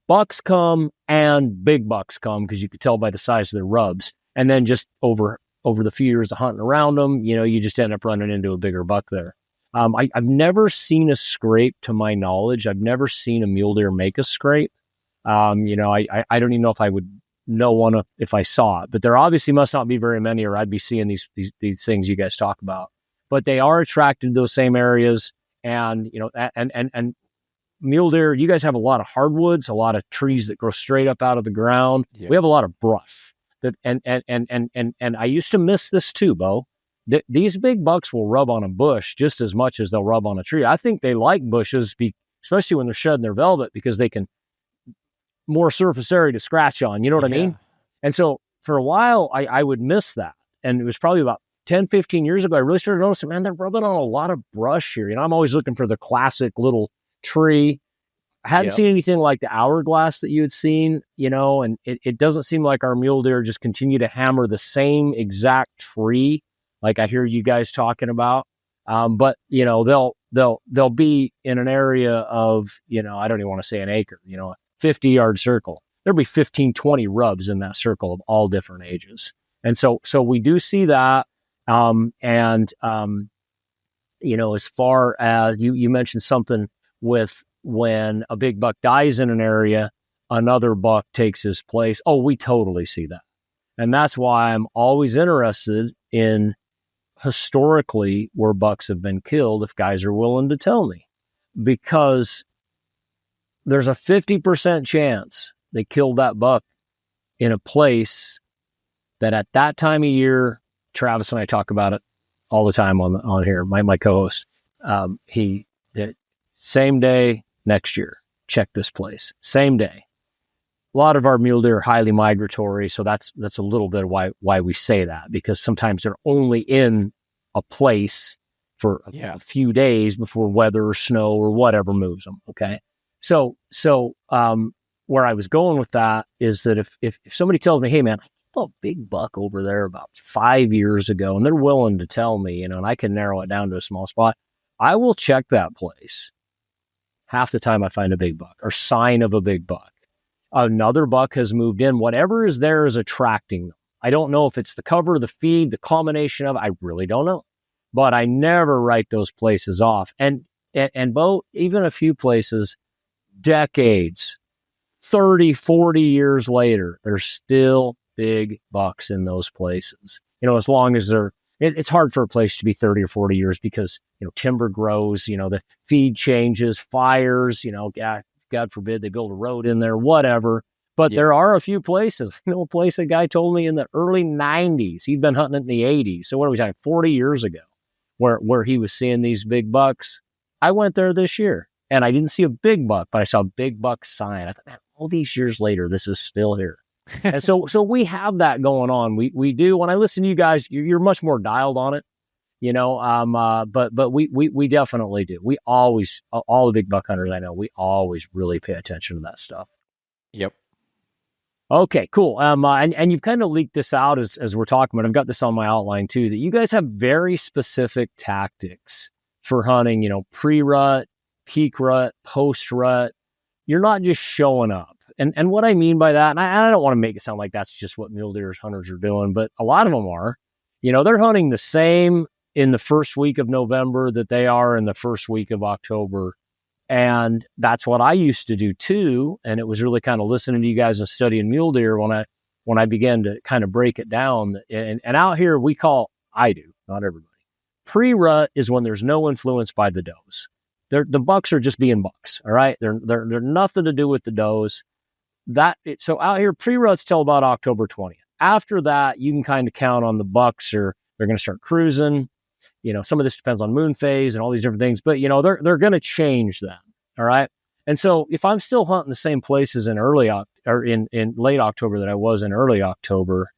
bucks come and big bucks come because you could tell by the size of their rubs. And then just over the few years of hunting around them, you just end up running into a bigger buck there. I've never seen a scrape to my knowledge. I've never seen a mule deer make a scrape. I don't even know if I would know one if I saw it, but there obviously must not be very many or I'd be seeing these things you guys talk about. But they are attracted to those same areas. And, and mule deer, you guys have a lot of hardwoods, a lot of trees that grow straight up out of the ground. Yeah. We have a lot of brush and I used to miss this too, Beau. These big bucks will rub on a bush just as much as they'll rub on a tree. I think they like bushes, especially when they're shedding their velvet, because they can more surface area to scratch on. You know what I mean? And so for a while, I would miss that. And it was probably about 10, 15 years ago, I really started noticing, man, they're rubbing on a lot of brush here. I'm always looking for the classic little tree. I hadn't seen anything like the hourglass that you had seen, and it doesn't seem like our mule deer just continue to hammer the same exact tree like I hear you guys talking about. But, they'll be in an area of, I don't even want to say an acre, a 50-yard circle. There'll be 15, 20 rubs in that circle of all different ages. And so we do see that. As far as you mentioned something with when a big buck dies in an area, another buck takes his place. Oh, we totally see that. And that's why I'm always interested in historically where bucks have been killed, if guys are willing to tell me, because there's a 50% chance they killed that buck in a place that at that time of year, Travis and I talk about it all the time on here. My co-host, he did same day next year. Check this place, same day. A lot of our mule deer are highly migratory, so that's a little bit why we say that, because sometimes they're only in a place for a few days before weather or snow or whatever moves them. Okay, so where I was going with that is that if somebody tells me, hey man, a big buck over there about 5 years ago, and they're willing to tell me, and I can narrow it down to a small spot, I will check that place. Half the time I find a big buck or sign of a big buck. Another buck has moved in. Whatever is there is attracting them. I don't know if it's the cover, the feed, the combination of it. I really don't know. But I never write those places off. And Beau, even a few places, decades, 30, 40 years later, there's still big bucks in those places. As long as it's hard for a place to be 30 or 40 years because, timber grows, the feed changes, fires, God forbid they build a road in there, whatever. But there are a few places. A place a guy told me in the early 90s, he'd been hunting it in the 80s. So what are we talking, 40 years ago, where he was seeing these big bucks. I went there this year and I didn't see a big buck, but I saw a big buck sign. I thought, man, all these years later, this is still here. And so we have that going on. We do. When I listen to you guys, you're much more dialed on it, but we definitely do. We always, all the big buck hunters I know, we always really pay attention to that stuff. Yep. Okay, cool. And you've kind of leaked this out as we're talking, but I've got this on my outline too, that you guys have very specific tactics for hunting, pre-rut, peak rut, post-rut. You're not just showing up. And what I mean by that, and I don't want to make it sound like that's just what mule deer hunters are doing, but a lot of them are, they're hunting the same in the first week of November that they are in the first week of October. And that's what I used to do too. And it was really kind of listening to you guys and studying mule deer when I began to kind of break it down. And out here I do, not everybody. Pre-rut is when there's no influence by the does. The bucks are just being bucks. All right. They're nothing to do with the does. So out here, pre-ruts till about October 20th. After that, you can kind of count on the bucks, or they're going to start cruising. Some of this depends on moon phase and all these different things, but they're going to change then. All right. And so if I'm still hunting the same places in in late October that I was in early October,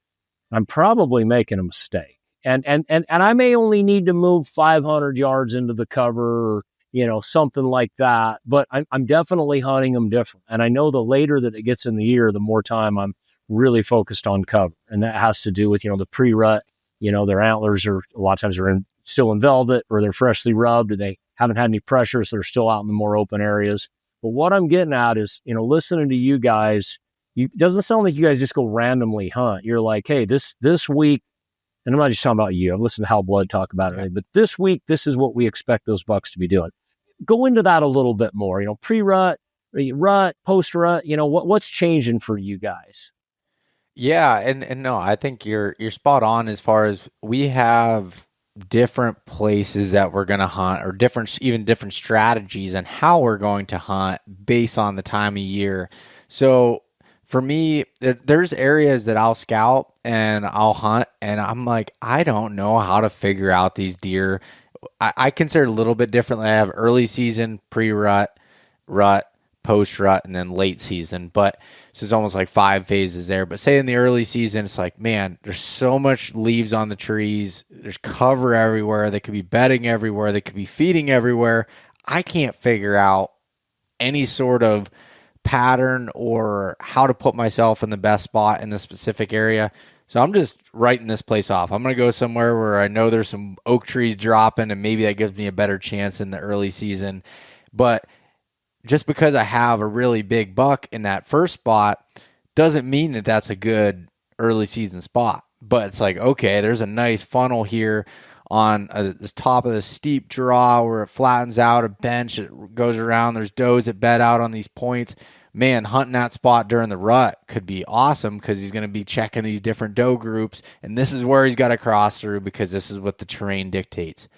I'm probably making a mistake. And I may only need to move 500 yards into the cover, or, something like that. But I'm definitely hunting them different. And I know the later that it gets in the year, the more time I'm really focused on cover. And that has to do with, the pre-rut, their antlers are a lot of times are still in velvet, or they're freshly rubbed, or they haven't had any pressure, so they're still out in the more open areas. But what I'm getting at is, listening to you guys, it doesn't sound like you guys just go randomly hunt. You're like, hey, this week, and I'm not just talking about you. I've listened to Hal Blood talk about it, but this week, this is what we expect those bucks to be doing. Go into that a little bit more, pre-rut, rut, post-rut, what's changing for you guys? Yeah. And no, I think you're spot on as far as we have different places that we're going to hunt, or different strategies and how we're going to hunt based on the time of year. So for me, there's areas that I'll scout and I'll hunt, and I'm like, I don't know how to figure out these deer. I consider it a little bit differently. I have early season, pre-rut, rut, post-rut, and then late season. But so it's almost like 5 phases there. But say in the early season, it's like, man, there's so much leaves on the trees. There's cover everywhere. They could be bedding everywhere. They could be feeding everywhere. I can't figure out any sort of pattern or how to put myself in the best spot in the specific area. So I'm just writing this place off. I'm going to go somewhere where I know there's some oak trees dropping, and maybe that gives me a better chance in the early season. But just because I have a really big buck in that first spot doesn't mean that that's a good early season spot. But it's like, okay, there's a nice funnel here on the top of the steep draw where it flattens out a bench. It goes around. There's does that bed out on these points. Man, hunting that spot during the rut could be awesome because he's going to be checking these different doe groups. And this is where he's got to cross through because this is what the terrain dictates.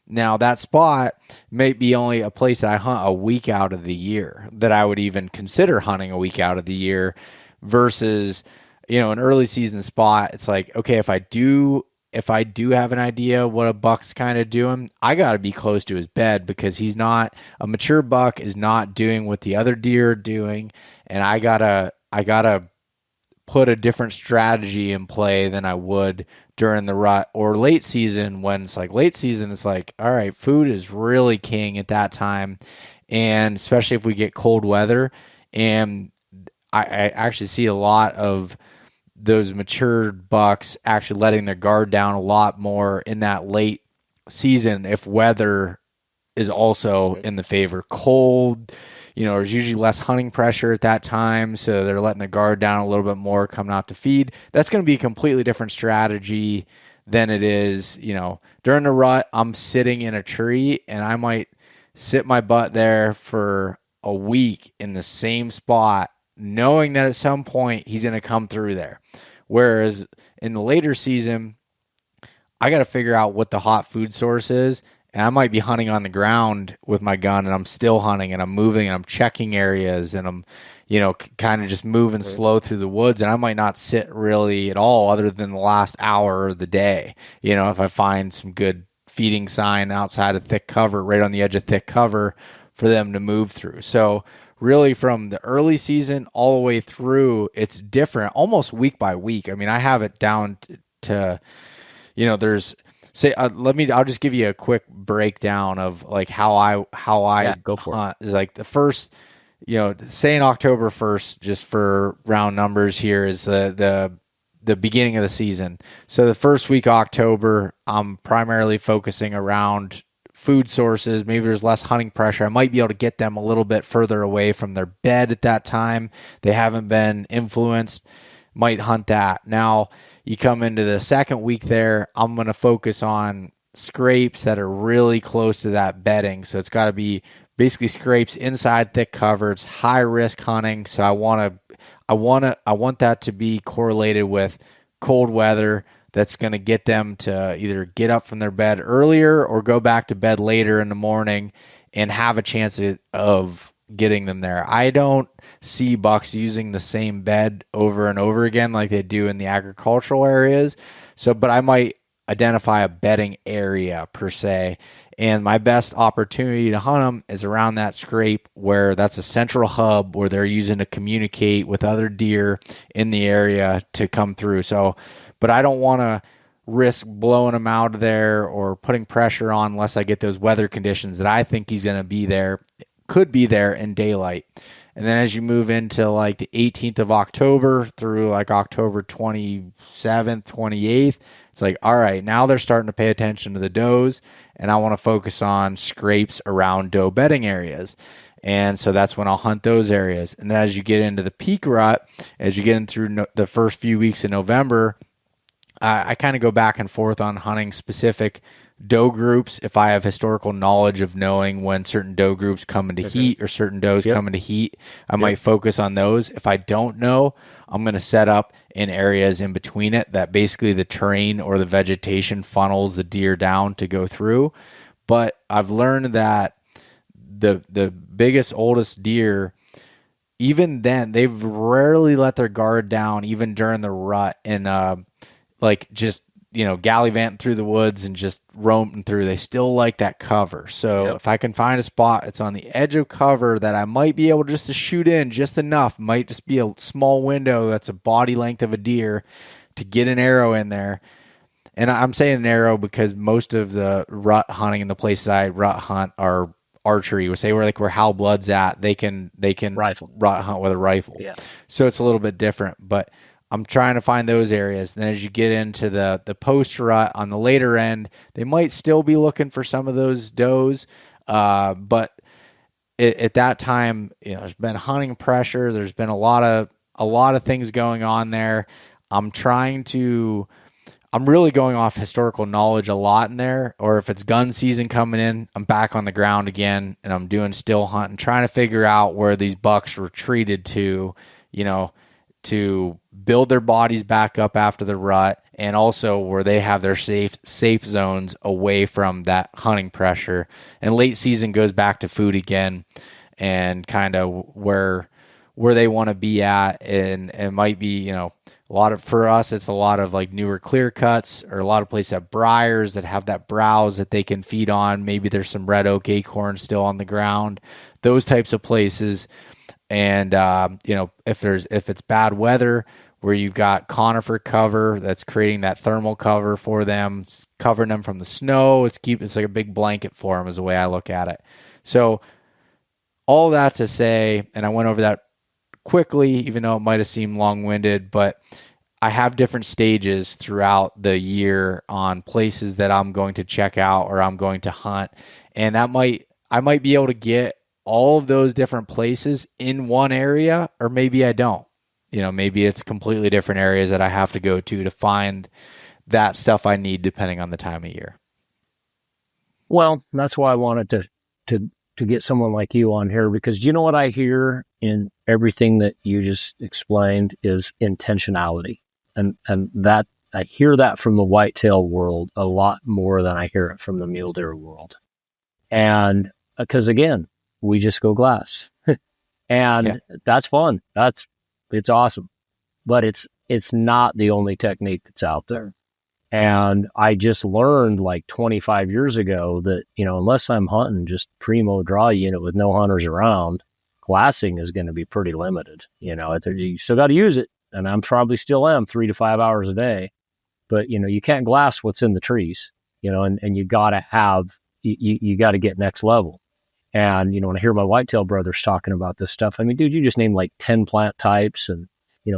Now, that spot may be only a place that I hunt a week out of the year, that I would even consider hunting a week out of the year versus, an early season spot. It's like, okay, if I do have an idea what a buck's kind of doing, I got to be close to his bed because a mature buck is not doing what the other deer are doing. And I gotta put a different strategy in play than I would during the rut or late season. When it's like late season, it's like, all right, food is really king at that time. And especially if we get cold weather. And I actually see a lot of those matured bucks actually letting their guard down a lot more in that late season if weather is also in the favor. Cold, there's usually less hunting pressure at that time, so they're letting their guard down a little bit more coming out to feed. That's going to be a completely different strategy than it is, during the rut, I'm sitting in a tree and I might sit my butt there for a week in the same spot, knowing that at some point he's going to come through there. Whereas in the later season, I got to figure out what the hot food source is. And I might be hunting on the ground with my gun and I'm still hunting and I'm moving and I'm checking areas and I'm, kind of just moving slow through the woods. And I might not sit really at all other than the last hour of the day. If I find some good feeding sign outside of thick cover, right on the edge of thick cover for them to move through. So really from the early season all the way through, it's different almost week by week. I mean, I have it down to there's I'll just give you a quick breakdown of like how I go for hunt. Is like the first, saying October 1st, just for round numbers here, is the beginning of the season. So the first week of October, I'm primarily focusing around food sources. Maybe there's less hunting pressure. I might be able to get them a little bit further away from their bed at that time. They haven't been influenced. Might hunt that. Now, You come into the second week there, I'm going to focus on scrapes that are really close to that bedding. So it's got to be basically scrapes inside thick cover. It's high risk hunting. So I want that to be correlated with cold weather that's going to get them to either get up from their bed earlier or go back to bed later in the morning and have a chance of getting them there. I don't see bucks using the same bed over and over again like they do in the agricultural areas. So, but I might identify a bedding area per se. And my best opportunity to hunt them is around that scrape where that's a central hub where they're using to communicate with other deer in the area to come through. So, but I don't want to risk blowing him out of there or putting pressure on unless I get those weather conditions that I think he's going to be there, could be there in daylight. And then as you move into like the 18th of October through like October 27th, 28th, it's like, all right, now they're starting to pay attention to the does, and I want to focus on scrapes around doe bedding areas. And so that's when I'll hunt those areas. And then as you get into the peak rut, as you get in through the first few weeks in November, I kind of go back and forth on hunting specific doe groups. If I have historical knowledge of knowing when certain doe groups come into heat or certain does come into heat, I might focus on those. If I don't know, I'm going to set up in areas in between it that basically the terrain or the vegetation funnels the deer down to go through. But I've learned that the biggest, oldest deer, even then, they've rarely let their guard down even during the rut and like just, gallivanting through the woods and just roaming through. They still like that cover. So if I can find a spot, it's on the edge of cover that I might be able just to shoot in just enough, might just be a small window that's a body length of a deer to get an arrow in there. And I'm saying an arrow because most of the rut hunting in the places I rut hunt are archery. We say where Hal Blood's at, they can rifle rut hunt with a rifle. Yeah. So it's a little bit different, but I'm trying to find those areas. Then as you get into the post rut on the later end, they might still be looking for some of those does. But at that time, there's been hunting pressure. There's been a lot of things going on there. I'm really going off historical knowledge a lot in there. Or if it's gun season coming in, I'm back on the ground again and I'm doing still hunting, trying to figure out where these bucks retreated to, to build their bodies back up after the rut, and also where they have their safe zones away from that hunting pressure. And late season goes back to food again and kind of where they want to be at. And it might be, for us, it's a lot of like newer clear cuts, or a lot of places have briars that have that browse that they can feed on. Maybe there's some red oak acorns still on the ground, those types of places. And, if it's bad weather where you've got conifer cover that's creating that thermal cover for them, covering them from the snow, it's like a big blanket for them is the way I look at it. So all that to say, and I went over that quickly, even though it might have seemed long-winded, but I have different stages throughout the year on places that I'm going to check out or I'm going to hunt. And I might be able to get all of those different places in one area, or maybe I don't. Maybe it's completely different areas that I have to go to find that stuff I need depending on the time of year. Well, that's why I wanted to get someone like you on here, because you know what I hear in everything that you just explained is intentionality. And that I hear that from the whitetail world a lot more than I hear it from the mule deer world. And because again, we just go glass and that's fun. It's awesome, but it's not the only technique that's out there. And I just learned like 25 years ago that, unless I'm hunting just primo draw unit with no hunters around, glassing is going to be pretty limited. You still got to use it. And I'm probably still am 3 to 5 hours a day, but you can't glass what's in the trees, and you gotta have, you got to get next level. And, when I hear my whitetail brothers talking about this stuff, I mean, dude, you just named like 10 plant types and,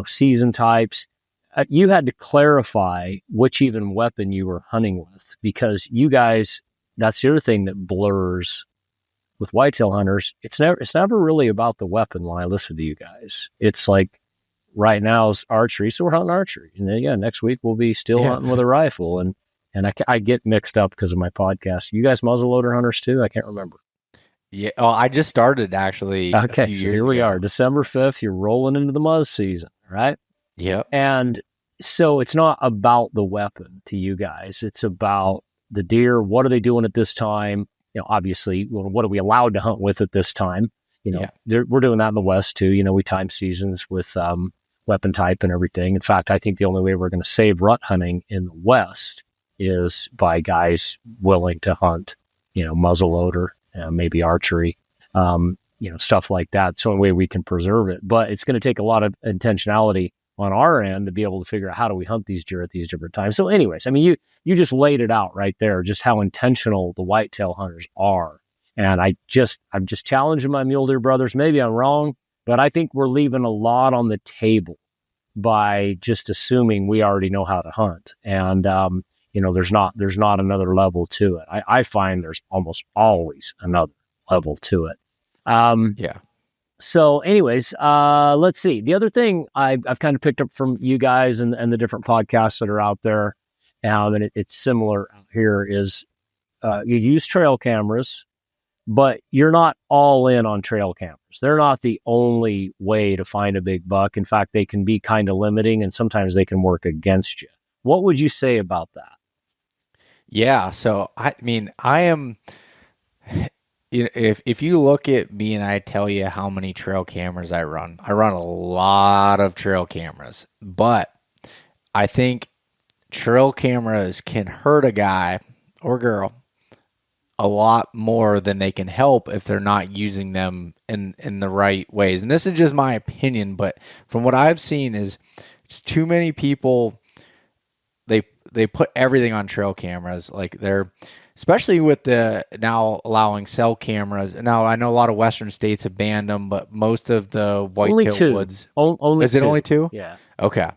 season types. You had to clarify which even weapon you were hunting with, because you guys, that's the other thing that blurs with whitetail hunters. It's never really about the weapon when I listen to you guys. It's like, right now is archery. So we're hunting archery. And then, next week we'll be still hunting with a rifle. And I get mixed up because of my podcast. You guys muzzleloader hunters too? I can't remember. Yeah. Oh, I just started actually. Okay. So here we are, December 5th. You're rolling into the muzz season, right? Yep. And so it's not about the weapon to you guys. It's about the deer. What are they doing at this time? Obviously, what are we allowed to hunt with at this time? We're doing that in the West too. We time seasons with weapon type and everything. In fact, I think the only way we're going to save rut hunting in the West is by guys willing to hunt, muzzleloader, maybe archery, stuff like that. It's the only way we can preserve it. But it's going to take a lot of intentionality on our end to be able to figure out how do we hunt these deer at these different times. So anyways, I mean, you just laid it out right there, just how intentional the whitetail hunters are. And I'm just challenging my mule deer brothers. Maybe I'm wrong, but I think we're leaving a lot on the table by just assuming we already know how to hunt. And, there's not another level to it. I find there's almost always another level to it. So anyways, let's see. The other thing I've kind of picked up from you guys and the different podcasts that are out there, and it's similar out here, is you use trail cameras, but you're not all in on trail cameras. They're not the only way to find a big buck. In fact, they can be kind of limiting, and sometimes they can work against you. What would you say about that? Yeah. So, I mean, I am... If you look at me and I tell you how many trail cameras I run a lot of trail cameras, but I think trail cameras can hurt a guy or girl a lot more than they can help if they're not using them in the right ways. And this is just my opinion, but from what I've seen is it's too many people, they put everything on trail cameras. Like especially with the now allowing cell cameras. Now, I know a lot of Western states have banned them, but most of the whitetail woods... Only is it only 2? Yeah. Okay.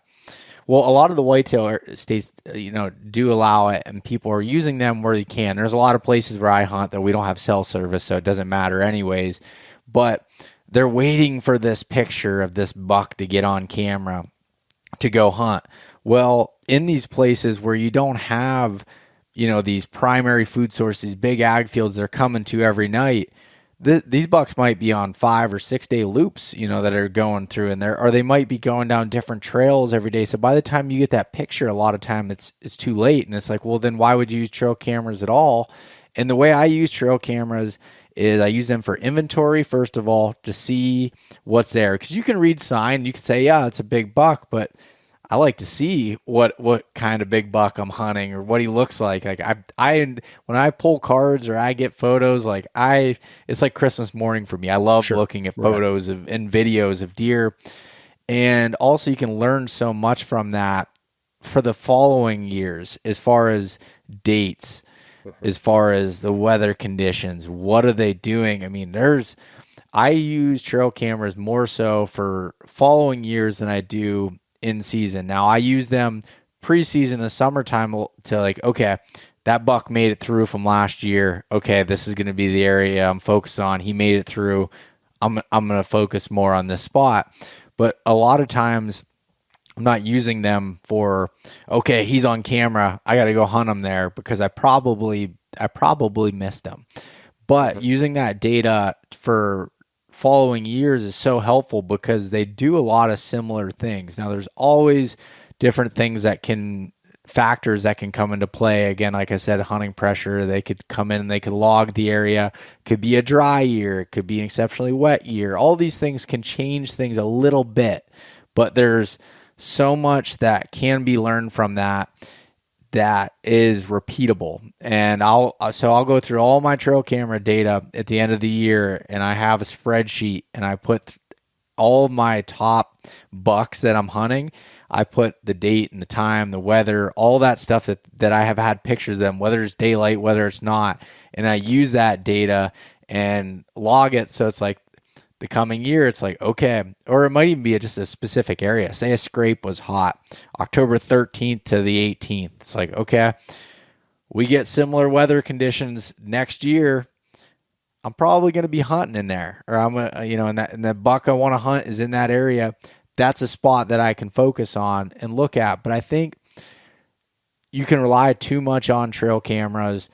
Well, a lot of the whitetail states, do allow it, and people are using them where they can. There's a lot of places where I hunt that we don't have cell service, so it doesn't matter anyways. But they're waiting for this picture of this buck to get on camera to go hunt. Well, in these places where you don't have... these primary food sources, big ag fields they're coming to every night, these bucks might be on 5 or 6 day loops, that are going through in there, or they might be going down different trails every day. So by the time you get that picture, a lot of time it's too late. And it's like, well, then why would you use trail cameras at all? And the way I use trail cameras is I use them for inventory, first of all, to see what's there. Because you can read sign, you can say, yeah, it's a big buck, but I like to see what kind of big buck I'm hunting or what he looks like. Like I when I pull cards or I get photos, it's like Christmas morning for me. I love looking at photos and videos of deer. And also you can learn so much from that for the following years, as far as dates, as far as the weather conditions, what are they doing? I mean, I use trail cameras more so for following years than I do in season. Now I use them preseason in the summertime to okay, that buck made it through from last year. Okay, this is going to be the area I'm focused on. He made it through. I'm going to focus more on this spot. But a lot of times I'm not using them for, okay, he's on camera, I got to go hunt him there because I probably missed him. But using that data for following years is so helpful because they do a lot of similar things. Now, there's always different factors that can come into play. Again, like I said, hunting pressure, they could come in and they could log the area. Could be a dry year, it could be an exceptionally wet year. All these things can change things a little bit, but there's so much that can be learned from that is repeatable. And I'll go through all my trail camera data at the end of the year, and I have a spreadsheet, and I put all of my top bucks that I'm hunting. I put the date and the time, the weather, all that stuff that I have had pictures of them, whether it's daylight, whether it's not. And I use that data and log it. So it's like the coming year, it's like, okay, or it might even be just a specific area. Say a scrape was hot, October 13th to the 18th. It's like, okay, we get similar weather conditions next year. I'm probably going to be hunting in there, or I'm going to, and that buck I want to hunt is in that area. that's a spot that I can focus on and look at. But I think you can rely too much on trail cameras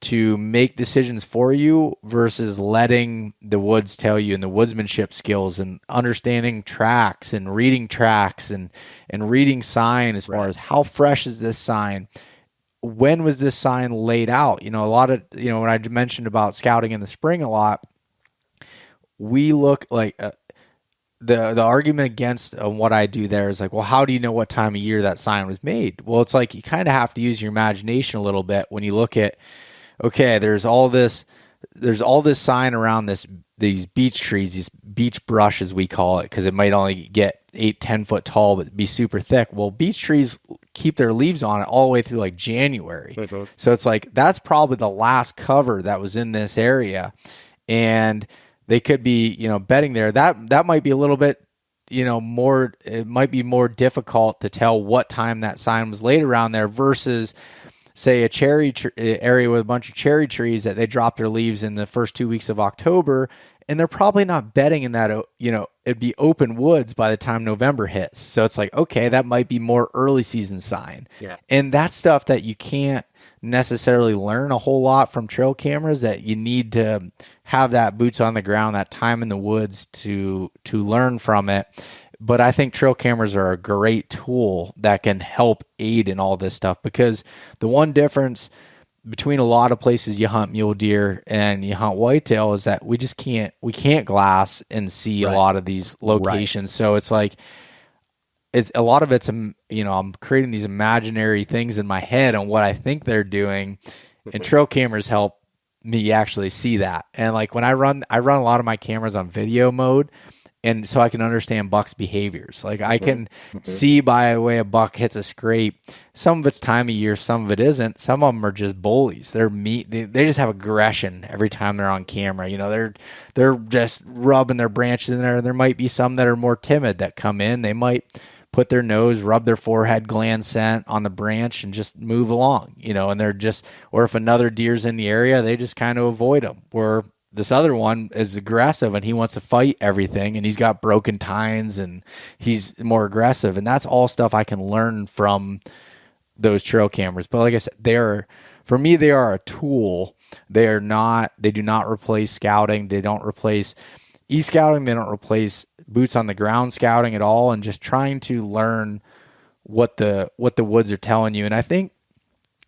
to make decisions for you versus letting the woods tell you, and the woodsmanship skills and understanding tracks and reading tracks and reading sign as far as how fresh is this sign? When was this sign laid out? A lot of, when I mentioned about scouting in the spring a lot, we look like the argument against what I do there is like, well, how do you know what time of year that sign was made? Well, it's like you kind of have to use your imagination a little bit when you look at, okay, there's all this sign around these beech trees, these beech brush as we call it, because it might only get 8-10 foot tall but be super thick. Well, beech trees keep their leaves on it all the way through like January. So it's like that's probably the last cover that was in this area, and they could be bedding there. That might be a little bit more. It might be more difficult to tell what time that sign was laid around there versus, say, a cherry area with a bunch of cherry trees that they drop their leaves in the first 2 weeks of October, and they're probably not bedding in that, it'd be open woods by the time November hits. So it's like, okay, that might be more early season sign. Yeah. And that's stuff that you can't necessarily learn a whole lot from trail cameras, that you need to have that boots on the ground, that time in the woods to learn from it. But I think trail cameras are a great tool that can help aid in all this stuff, because the one difference between a lot of places you hunt mule deer and you hunt whitetail is that we can't glass and see a lot of these locations. So it's like, a lot of it's, I'm creating these imaginary things in my head on what I think they're doing, and trail cameras help me actually see that. And like when I run a lot of my cameras on video mode, and so I can understand bucks' behaviors. Like I can see by the way a buck hits a scrape. Some of it's time of year, some of it isn't. Some of them are just bullies. They're they just have aggression every time they're on camera. They're just rubbing their branches in there. There might be some that are more timid that come in. They might put their nose, rub their forehead gland scent on the branch and just move along, and they're just, or if another deer's in the area, they just kind of avoid them. Or this other one is aggressive and he wants to fight everything, and he's got broken tines and he's more aggressive. And that's all stuff I can learn from those trail cameras. But like I said, for me, they are a tool. They do not replace scouting. They don't replace e-scouting. They don't replace boots on the ground scouting at all. And just trying to learn what the woods are telling you. And I think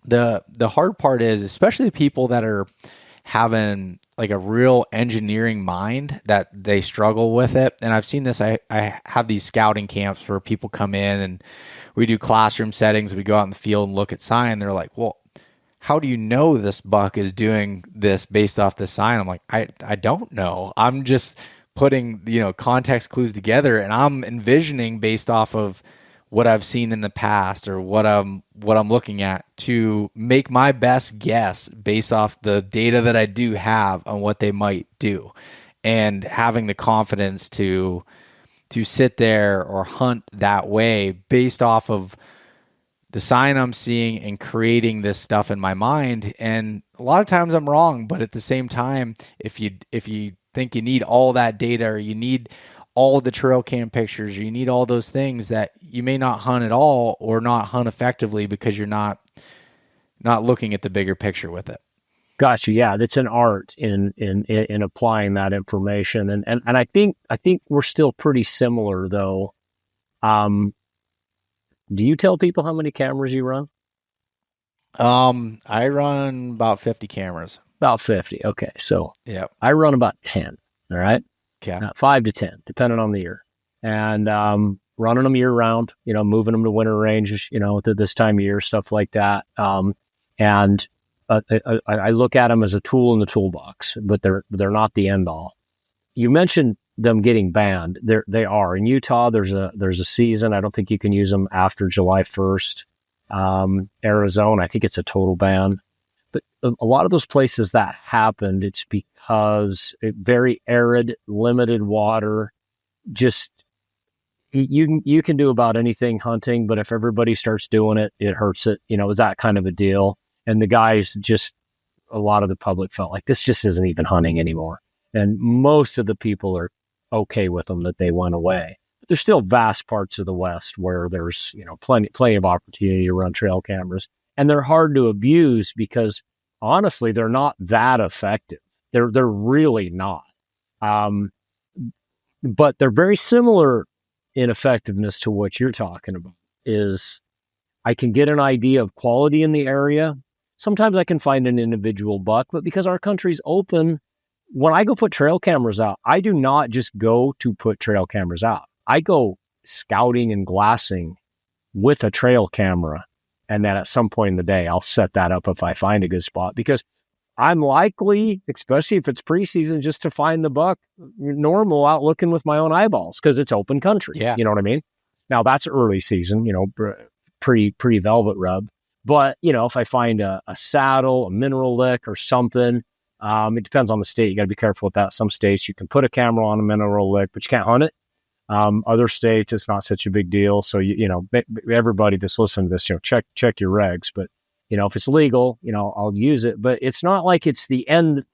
the hard part is, especially people that are having like a real engineering mind, that they struggle with it. And I've seen this. I have these scouting camps where people come in and we do classroom settings. We go out in the field and look at sign. They're like, well, how do you know this buck is doing this based off the sign? I'm like, I don't know. I'm just putting, context clues together, and I'm envisioning based off of what I've seen in the past or what I'm looking at to make my best guess based off the data that I do have on what they might do, and having the confidence to sit there or hunt that way based off of the sign I'm seeing and creating this stuff in my mind. And a lot of times I'm wrong, but at the same time, if you think you need all that data, or you need all the trail cam pictures, or you need all those things, that you may not hunt at all or not hunt effectively because you're not looking at the bigger picture with it. Gotcha. Yeah, that's an art in applying that information, and I think we're still pretty similar though. Do you tell people how many cameras you run? I run about 50 cameras. About 50. Okay, so yeah, I run about 10. All right, okay, 5 to 10, depending on the year, and running them year round. Moving them to winter ranges. To this time of year, stuff like that. And I look at them as a tool in the toolbox, but they're not the end all. You mentioned them getting banned. They are in Utah. There's a season. I don't think you can use them after July 1st. Arizona, I think it's a total ban. But a lot of those places that happened, it's because very arid, limited water. Just you can do about anything hunting, but if everybody starts doing it, it hurts it. It's that kind of a deal. And the guys a lot of the public felt like this just isn't even hunting anymore. And most of the people are okay with them that they went away. there's still vast parts of the West where there's, plenty of opportunity to run trail cameras, and they're hard to abuse because honestly, they're not that effective. They're really not. But they're very similar in effectiveness to what you're talking about. Is I can get an idea of quality in the area. Sometimes I can find an individual buck, but because our country's open, when I go put trail cameras out, I do not just go to put trail cameras out. I go scouting and glassing with a trail camera. And then at some point in the day, I'll set that up if I find a good spot, because I'm likely, especially if it's preseason, just to find the buck normal out looking with my own eyeballs because it's open country. Yeah. You know what I mean? Now that's early season, pre-velvet rub. But, if I find a saddle, a mineral lick or something, it depends on the state. You got to be careful with that. Some states you can put a camera on a mineral lick, but you can't hunt it. Other states, it's not such a big deal. So, everybody that's listening to this, check your regs. But, if it's legal, I'll use it. But it's not like it's the end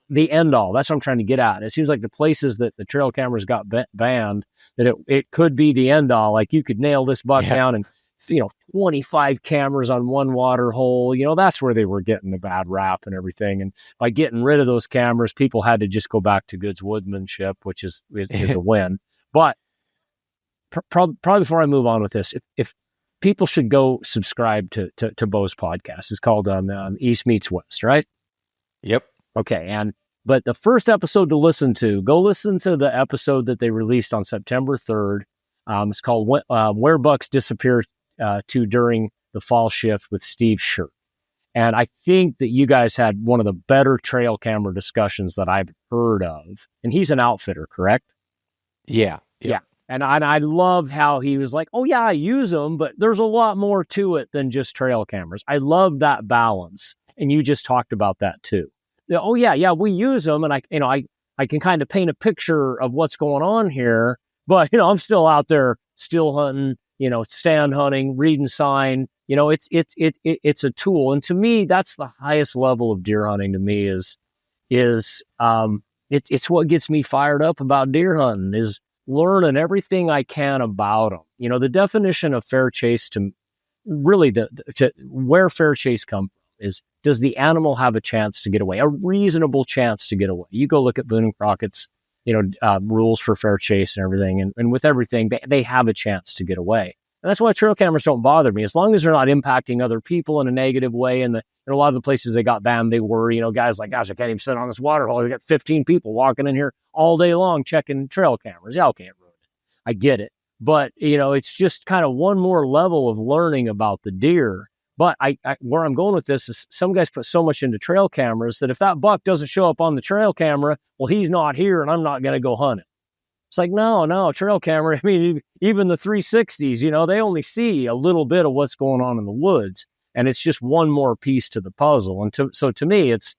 all. That's what I'm trying to get at. It seems like the places that the trail cameras got banned, that it could be the end all. Like you could nail this buck down and, 25 cameras on one water hole. That's where they were getting the bad rap and everything. And by getting rid of those cameras, people had to just go back to good woodsmanship, which is a win. But probably before I move on with this, if people should go subscribe to Beau's podcast. It's called East Meets West, right? Yep. Okay. But the first episode to listen to, go listen to the episode that they released on September 3rd. It's called Where Bucks Disappear to During the Fall Shift with Steve Shirt. And I think that you guys had one of the better trail camera discussions that I've heard of. And he's an outfitter, correct? Yeah. And I love how he was like, oh, yeah, I use them, but there's a lot more to it than just trail cameras. I love that balance. And you just talked about that, too. Oh, yeah, we use them. And I can kind of paint a picture of what's going on here. But, I'm still out there still hunting, stand hunting, reading sign. It's a tool. And to me, that's the highest level of deer hunting to me is it's what gets me fired up about deer hunting is learning everything I can about them. The definition of fair chase to really where fair chase comes from is, does the animal have a chance to get away, a reasonable chance to get away? You go look at Boone and Crockett's, rules for fair chase and everything. And with everything, they have a chance to get away. And that's why trail cameras don't bother me. As long as they're not impacting other people in a negative way. And in a lot of the places they got banned, they were, guys like, gosh, I can't even sit on this water hole. I got 15 people walking in here all day long checking trail cameras. Yeah, okay, I get it. But, it's just kind of one more level of learning about the deer. But where I'm going with this is some guys put so much into trail cameras that if that buck doesn't show up on the trail camera, well, he's not here and I'm not going to go hunt it. It's like, no, trail camera. I mean, even the 360s, they only see a little bit of what's going on in the woods. And it's just one more piece to the puzzle. And so to me, it's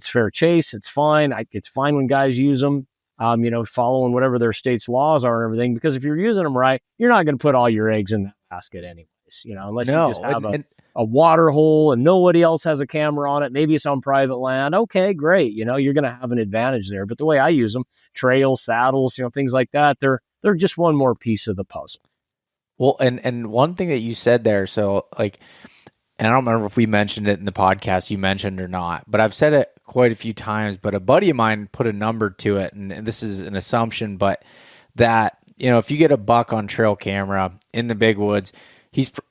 fair chase. It's fine. It's fine when guys use them, following whatever their state's laws are and everything. Because if you're using them right, you're not going to put all your eggs in that basket anyways, unless you just have a water hole and nobody else has a camera on it. Maybe it's on private land. Okay, great. You're going to have an advantage there. But the way I use them, trails, saddles, things like that, they're just one more piece of the puzzle. Well, and one thing that you said there, so like, and I don't remember if we mentioned it in the podcast you mentioned or not, but I've said it quite a few times, but a buddy of mine put a number to it, and this is an assumption, but that, if you get a buck on trail camera in the big woods,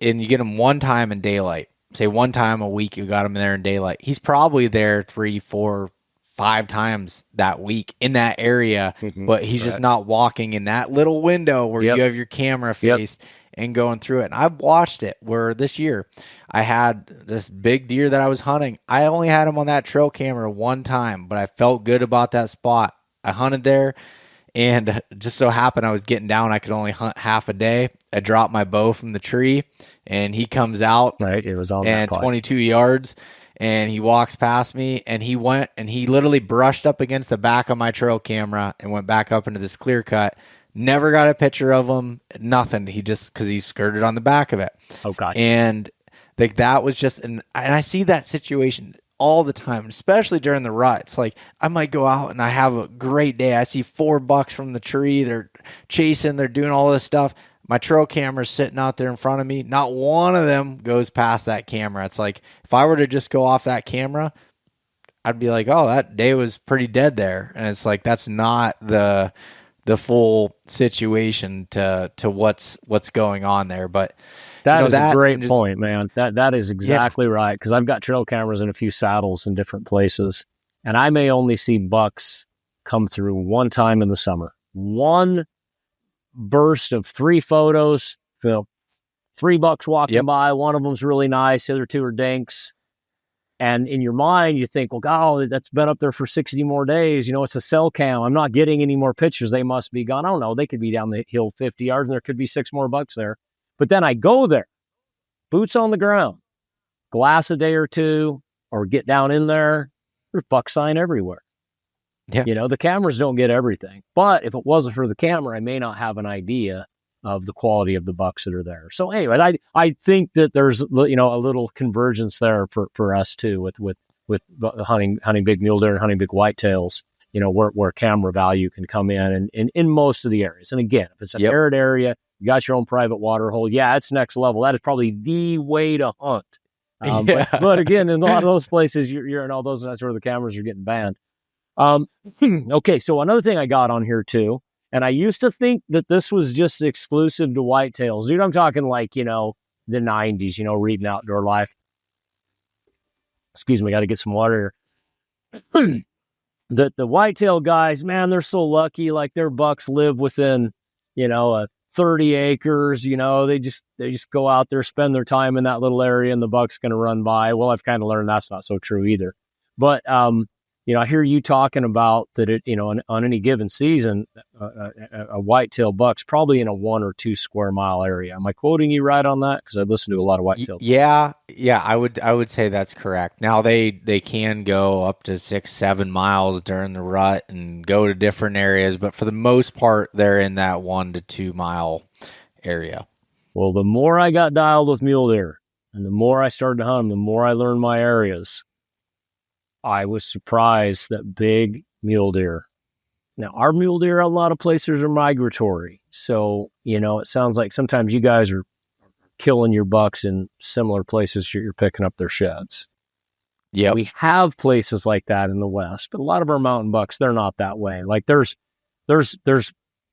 and you get him one time in daylight, say one time a week you got him there in daylight, he's probably there 3, 4, 5 times that week in that area, but he's just not walking in that little window where you have your camera faced and going through it. And I've watched it where this year I had this big deer that I was hunting. I only had him on that trail camera one time, but I felt good about that spot. I hunted there, and just so happened I was getting down. I could only hunt half a day. I dropped my bow from the tree, and he comes out. Right, it was on and 22 yards. And he walks past me, and he went and he literally brushed up against the back of my trail camera and went back up into this clear cut. Never got a picture of him, nothing. He just, because he skirted on the back of it. Oh, gotcha. And like that was just, and I see that situation all the time, especially during the rut. It's like I might go out and I have a great day. I see 4 bucks from the tree. They're chasing, they're doing all this stuff. My trail camera's sitting out there in front of me. Not one of them goes past that camera. It's like, if I were to just go off that camera, I'd be like, oh, that day was pretty dead there. And it's like, that's not the full situation to what's going on there. But that is a great point, man. That is exactly right. Because I've got trail cameras in a few saddles in different places, and I may only see bucks come through one time in the summer. One burst of 3 photos, 3 bucks walking by. One of them's really nice. The other 2 are dinks. And in your mind, you think, well, golly, that's been up there for 60 more days. It's a cell cam. I'm not getting any more pictures. They must be gone. I don't know. They could be down the hill 50 yards, and there could be 6 more bucks there. But then I go there, boots on the ground, glass a day or 2, or get down in there. There's buck sign everywhere. Yeah. The cameras don't get everything. But if it wasn't for the camera, I may not have an idea of the quality of the bucks that are there. So anyway, I think that there's, a little convergence there for us too with hunting big mule deer and hunting big whitetails, where camera value can come in most of the areas. And again, if it's an arid area, you got your own private water hole. Yeah, it's next level. That is probably the way to hunt. But again, in a lot of those places, you're in all those, that's where the cameras are getting banned. Okay, so another thing I got on here too, and I used to think that this was just exclusive to whitetails. Dude, I'm talking like, the 90s, reading Outdoor Life. Excuse me, got to get some water here. The whitetail guys, man, they're so lucky. Like, their bucks live within, 30 acres. They just go out there, spend their time in that little area, and the buck's going to run by. Well, I've kind of learned that's not so true either. But, I hear you talking about that on any given season, a whitetail buck's probably in a 1 or 2 square mile area. Am I quoting you right on that? Because I listen to a lot of whitetail. Yeah, I would say that's correct. Now they can go up to 6-7 miles during the rut and go to different areas, but for the most part, they're in that 1 to 2 mile area. Well, the more I got dialed with mule deer, and the more I started to hunt them, the more I learned my areas. I was surprised that big mule deer. Now, our mule deer, a lot of places are migratory. So, it sounds like sometimes you guys are killing your bucks in similar places you're picking up their sheds. Yeah, we have places like that in the West, but a lot of our mountain bucks, they're not that way. Like, there's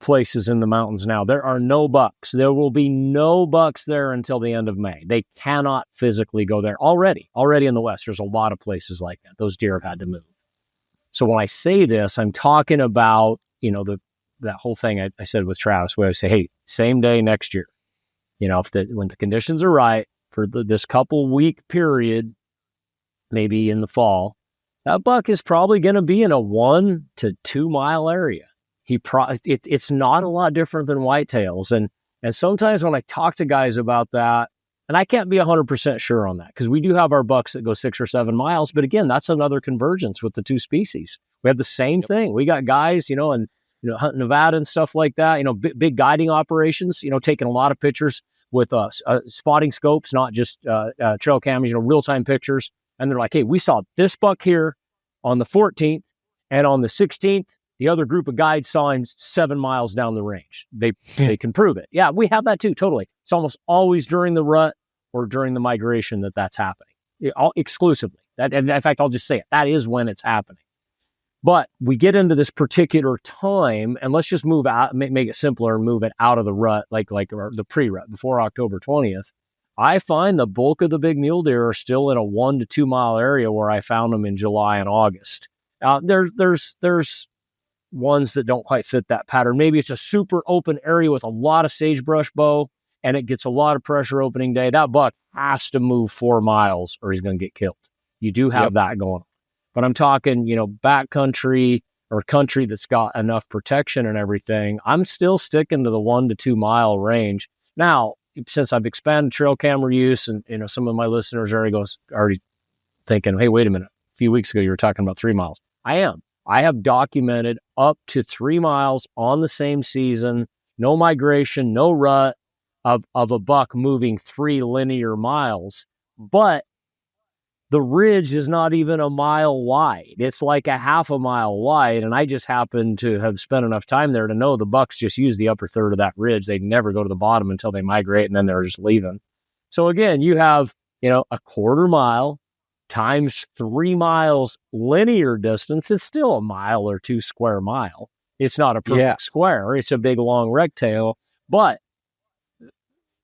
places in the mountains now. There are no bucks. There will be no bucks there until the end of May. They cannot physically go there. Already in the West, there's a lot of places like that. Those deer have had to move. So when I say this, I'm talking about, that whole thing I said with Travis, where I say, hey, same day next year, when the conditions are right for this couple week period, maybe in the fall, that buck is probably going to be in a 1 to 2 mile area. It's not a lot different than whitetails. And sometimes when I talk to guys about that, and I can't be 100% sure on that, because we do have our bucks that go 6 or 7 miles. But again, that's another convergence with the 2 species. We have the same thing. We got guys, and hunting Nevada and stuff like that, big guiding operations, taking a lot of pictures with spotting scopes, not just trail cameras, real-time pictures. And they're like, hey, we saw this buck here on the 14th, and on the 16th, the other group of guides saw him 7 miles down the range. They can prove it. Yeah, we have that too, totally. It's almost always during the rut or during the migration that's happening, exclusively. In fact, I'll just say it. That is when it's happening. But we get into this particular time, and let's just move out, make it simpler and move it out of the rut, like the pre-rut, before October 20th. I find the bulk of the big mule deer are still in a 1 to 2 mile area where I found them in July and August. There's ones that don't quite fit that pattern. Maybe it's a super open area with a lot of sagebrush, Beau, and it gets a lot of pressure opening day. That buck has to move 4 miles or he's going to get killed. You do have that going on. But I'm talking, backcountry or country that's got enough protection and everything. I'm still sticking to the 1 to 2 mile range. Now, since I've expanded trail camera use, and some of my listeners are already thinking, hey, wait a minute. A few weeks ago, you were talking about 3 miles. I have documented up to 3 miles on the same season, no migration, no rut of a buck moving 3 linear miles. But the ridge is not even a mile wide. It's like a half a mile wide. And I just happen to have spent enough time there to know the bucks just use the upper third of that ridge. They never go to the bottom until they migrate, and then they're just leaving. So again, you have, a quarter mile times 3 miles linear distance. It's still a mile or 2 square mile. It's not a perfect square. It's a big, long rectangle. But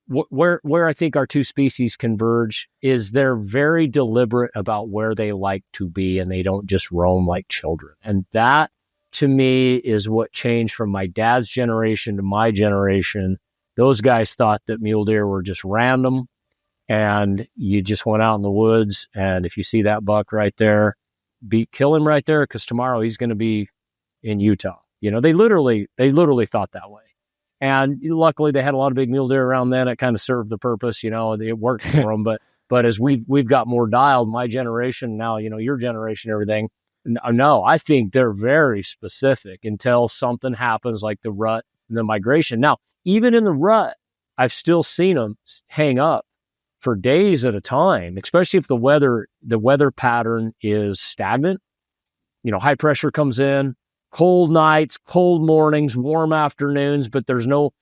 where I think our two species converge is they're very deliberate about where they like to be, and they don't just roam like children. And that, to me, is what changed from my dad's generation to my generation. Those guys thought that mule deer were just random, and you just went out in the woods, and if you see that buck right there, kill him right there, because tomorrow he's going to be in Utah. They literally thought that way. And luckily, they had a lot of big mule deer around then. It kind of served the purpose, it worked for them. But as we've got more dialed, my generation now, your generation, everything. No, I think they're very specific until something happens like the rut and the migration. Now, even in the rut, I've still seen them hang up for days at a time, especially if the weather pattern is stagnant. High pressure comes in. Cold nights, cold mornings, warm afternoons, but there's no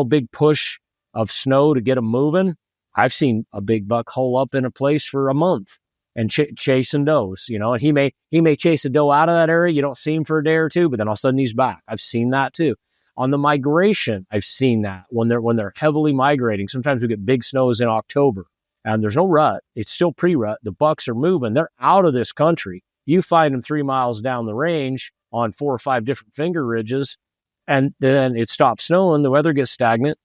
big push of snow to get them moving. I've seen a big buck hole up in a place for a month and chasing does, and he may chase a doe out of that area. You don't see him for a day or two, but then all of a sudden he's back. I've seen that too. On the migration, I've seen that when they're heavily migrating. Sometimes we get big snows in October and there's no rut. It's still pre-rut. The bucks are moving. They're out of this country. You find them 3 miles down the range on 4 or 5 different finger ridges, and then it stops snowing, the weather gets stagnant.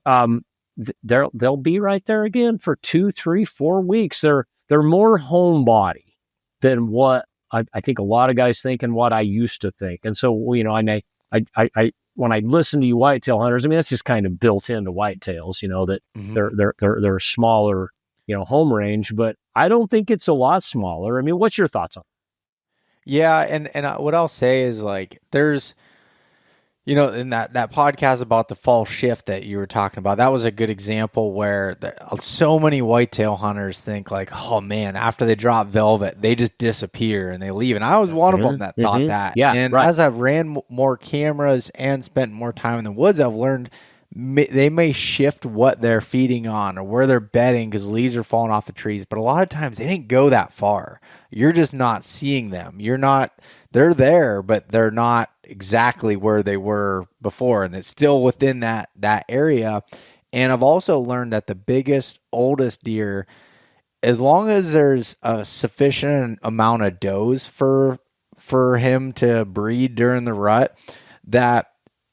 They'll be right there again for 2, 3, 4 weeks. They're more homebody than what I think a lot of guys think and what I used to think. And so, I when I listen to you whitetail hunters, that's just kind of built into whitetails, that they're smaller, home range, but I don't think it's a lot smaller. What's your thoughts on it? Yeah, and what I'll say is, there's, in that podcast about the fall shift that you were talking about, that was a good example where so many whitetail hunters think oh man, after they drop velvet, they just disappear and they leave. And I was one of them that thought that. Yeah, and right. As I've ran more cameras and spent more time in the woods, I've learned they may shift what they're feeding on or where they're bedding because leaves are falling off the trees. But a lot of times they didn't go that far. You're just not seeing them. They're there, but they're not exactly where they were before. And it's still within that area. And I've also learned that the biggest, oldest deer, as long as there's a sufficient amount of does for him to breed during the rut, that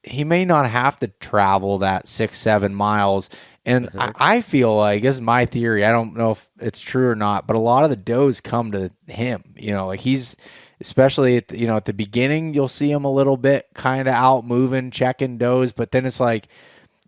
he may not have to travel that 6-7 miles. And I feel like, this is my theory, I don't know if it's true or not, but a lot of the does come to him. He's, especially at the beginning, you'll see him a little bit kind of out moving, checking does, but then it's like,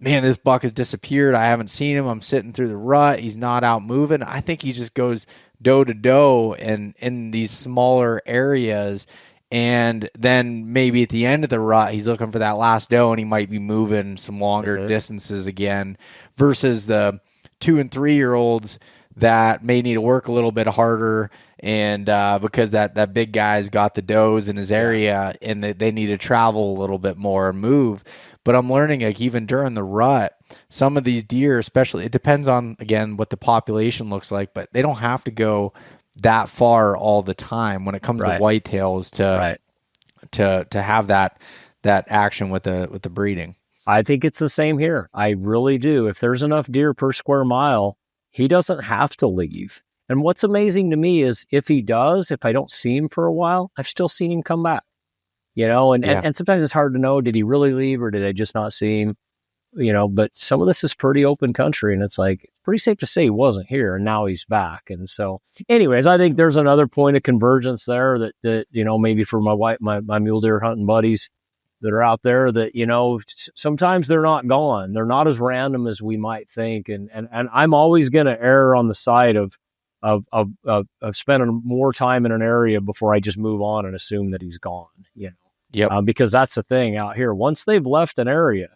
man, this buck has disappeared. I haven't seen him. I'm sitting through the rut. He's not out moving. I think he just goes doe to doe and in these smaller areas. And then maybe at the end of the rut, he's looking for that last doe, and he might be moving some longer distances again, versus the 2 and 3 year olds that may need to work a little bit harder, and because that big guy's got the does in his area, and they need to travel a little bit more and move. But I'm learning, even during the rut, some of these deer, especially, it depends on, again, what the population looks like, but they don't have to go that far all the time when it comes to whitetails to have that action with the breeding. I think it's the same here. I really do. If there's enough deer per square mile, he doesn't have to leave. And what's amazing to me is if he does, if I don't see him for a while, I've still seen him come back. And sometimes it's hard to know, did he really leave or did I just not see him? But some of this is pretty open country, and it's pretty safe to say he wasn't here and now he's back. And so anyways, I think there's another point of convergence there that maybe for my mule deer hunting buddies that are out there that, sometimes they're not gone. They're not as random as we might think. And I'm always going to err on the side of spending more time in an area before I just move on and assume that he's gone, because that's the thing out here. Once they've left an area,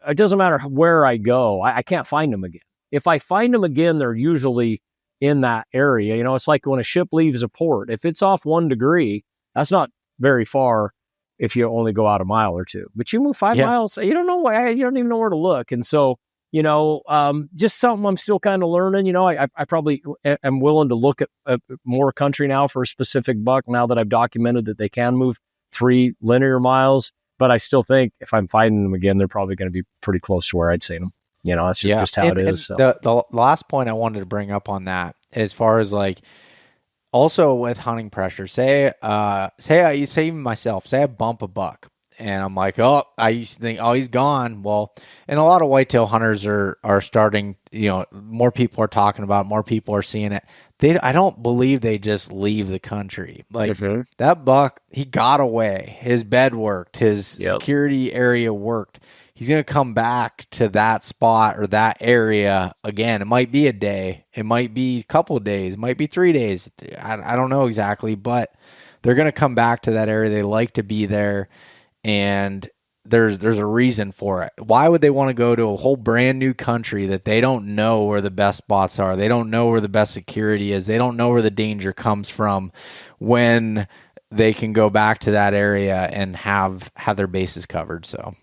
it doesn't matter where I go. I can't find them again. If I find them again, they're usually in that area. You know, it's like when a ship leaves a port. If it's off 1 degree, that's not very far if you only go out a mile or two. But you move 5 miles, you don't know why, you don't even know where to look. And so, you know, just something I'm still kind of learning. You know, I probably am willing to look at more country now for a specific buck now that I've documented that they can move 3 linear miles. But I still think if I'm finding them again, they're probably going to be pretty close to where I'd seen them. You know, that's just how it is. So. The last point I wanted to bring up on that, as far as like, also with hunting pressure, say even myself, say I bump a buck and I'm like, oh, I used to think, oh, he's gone. Well, and a lot of whitetail hunters are starting, you know, more people are talking about it, more people are seeing it. I don't believe they just leave the country. Like that buck, he got away. His bed worked. His security area worked. He's going to come back to that spot or that area again. It might be a day. It might be a couple of days. It might be 3 days. I don't know exactly, but they're going to come back to that area. They like to be there, and there's a reason for it. Why would they want to go to a whole brand new country that they don't know where the best spots are? They don't know where the best security is. They don't know where the danger comes from when they can go back to that area and have their bases covered. So.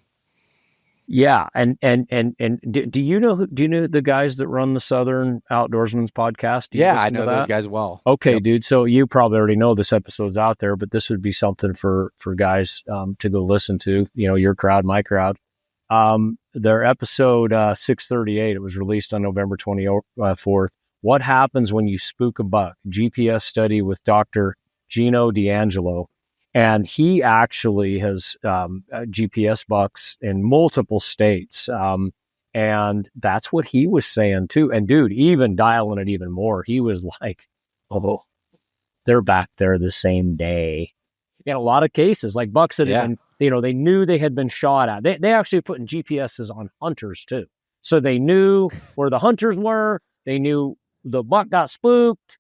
Yeah, and do you know the guys that run the Southern Outdoorsman's podcast? Yeah, I know those guys well. Okay, dude. So you probably already know this episode's out there, but this would be something for guys to go listen to. You know, your crowd, my crowd. Their episode 638. It was released on November 24th. What happens when you spook a buck? GPS study with Dr. Gino D'Angelo. And he actually has GPS bucks in multiple states. And that's what he was saying too. And dude, even dialing it even more, he was like, oh, they're back there the same day. In a lot of cases, like bucks that had been, you know, they knew they had been shot at. They actually put in GPSs on hunters too. So they knew where the hunters were. They knew the buck got spooked.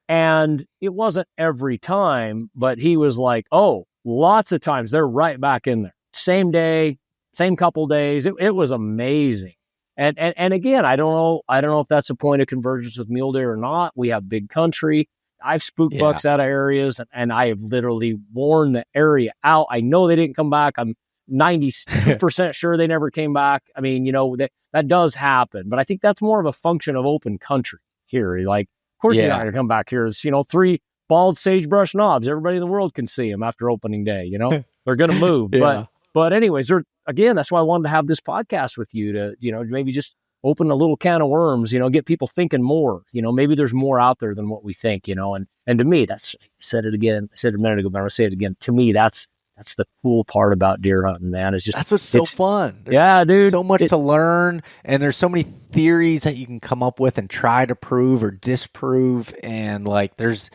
And it wasn't every time, but he was like, oh, lots of times they're right back in there. Same day, same couple days. It was amazing. And again, I don't know if that's a point of convergence with mule deer or not. We have big country. I've spooked bucks out of areas, and I have literally worn the area out. I know they didn't come back. I'm 90% sure they never came back. I mean, you know, that does happen, but I think that's more of a function of open country here. Like, of course, you're not going to come back here. It's, you know, 3 bald sagebrush knobs. Everybody in the world can see them after opening day. You know, they're going to move. But anyways, again, that's why I wanted to have this podcast with you to, you know, maybe just open a little can of worms, you know, get people thinking more. You know, maybe there's more out there than what we think, you know. And to me, I said it a minute ago, but I'm going to say it again. To me, that's the cool part about deer hunting, man. It's just that's what's so fun. There's dude. So much to learn, and there's so many theories that you can come up with and try to prove or disprove. And like, there's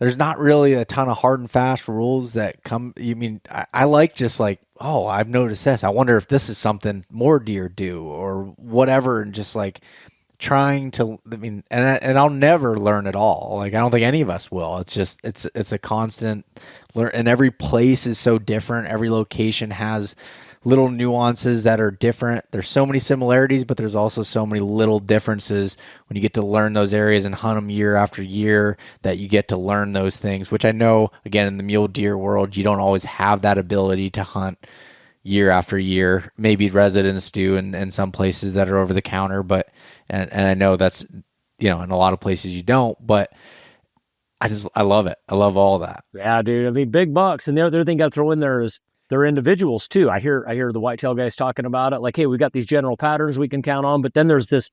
not really a ton of hard and fast rules that come. You mean I like just like, oh, I've noticed this. I wonder if this is something more deer do or whatever, and just like trying to. I mean, and I'll never learn it all. Like, I don't think any of us will. It's just it's a constant learn, and every place is so different. Every location has little nuances that are different. There's so many similarities, but there's also so many little differences when you get to learn those areas and hunt them year after year, that you get to learn those things, which I know, again, in the mule deer world, you don't always have that ability to hunt year after year. Maybe residents do in some places that are over the counter, but and I know that's, you know, in a lot of places you don't, but I love it. I love all that. Yeah, dude. I mean, big bucks. And the other thing I throw in there is they're individuals too. I hear the whitetail guys talking about it. Like, hey, we got these general patterns we can count on, but then there's this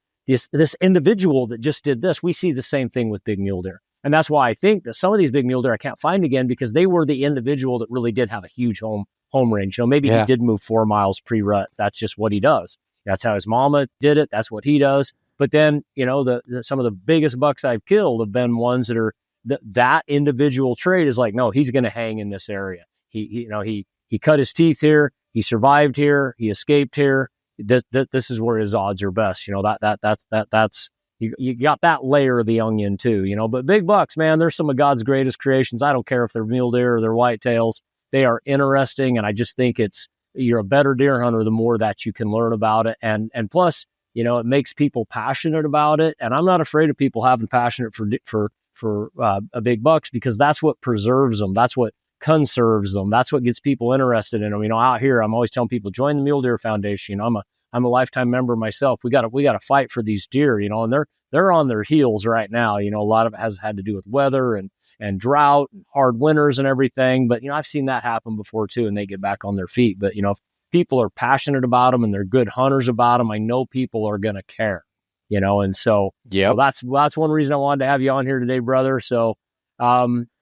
individual that just did this. We see the same thing with big mule deer. And that's why I think that some of these big mule deer I can't find again, because they were the individual that really did have a huge home range. You know, maybe he did move 4 miles pre-rut. That's just what he does. That's how his mama did it. That's what he does. But then, you know, some of the biggest bucks I've killed have been ones that are that individual trait is like, no, he's going to hang in this area. He cut his teeth here. He survived here. He escaped here. This is where his odds are best. You know, that's you got that layer of the onion too. You know, but big bucks, man, they're some of God's greatest creations. I don't care if they're mule deer or they're whitetails. They are interesting, and I just think you're a better deer hunter the more that you can learn about it. And plus, it makes people passionate about it. And I'm not afraid of people having passionate for a big bucks, because that's what preserves them. That's what conserves them. That's what gets people interested in them. Out here, I'm always telling people, join the Mule Deer Foundation. I'm a lifetime member myself. We got to fight for these deer, and they're on their heels right now. A lot of it has had to do with weather and drought and hard winters and everything. But, I've seen that happen before too, and they get back on their feet. But, if people are passionate about them and they're good hunters about them, I know people are going to care, and so, that's one reason I wanted to have you on here today, brother. So,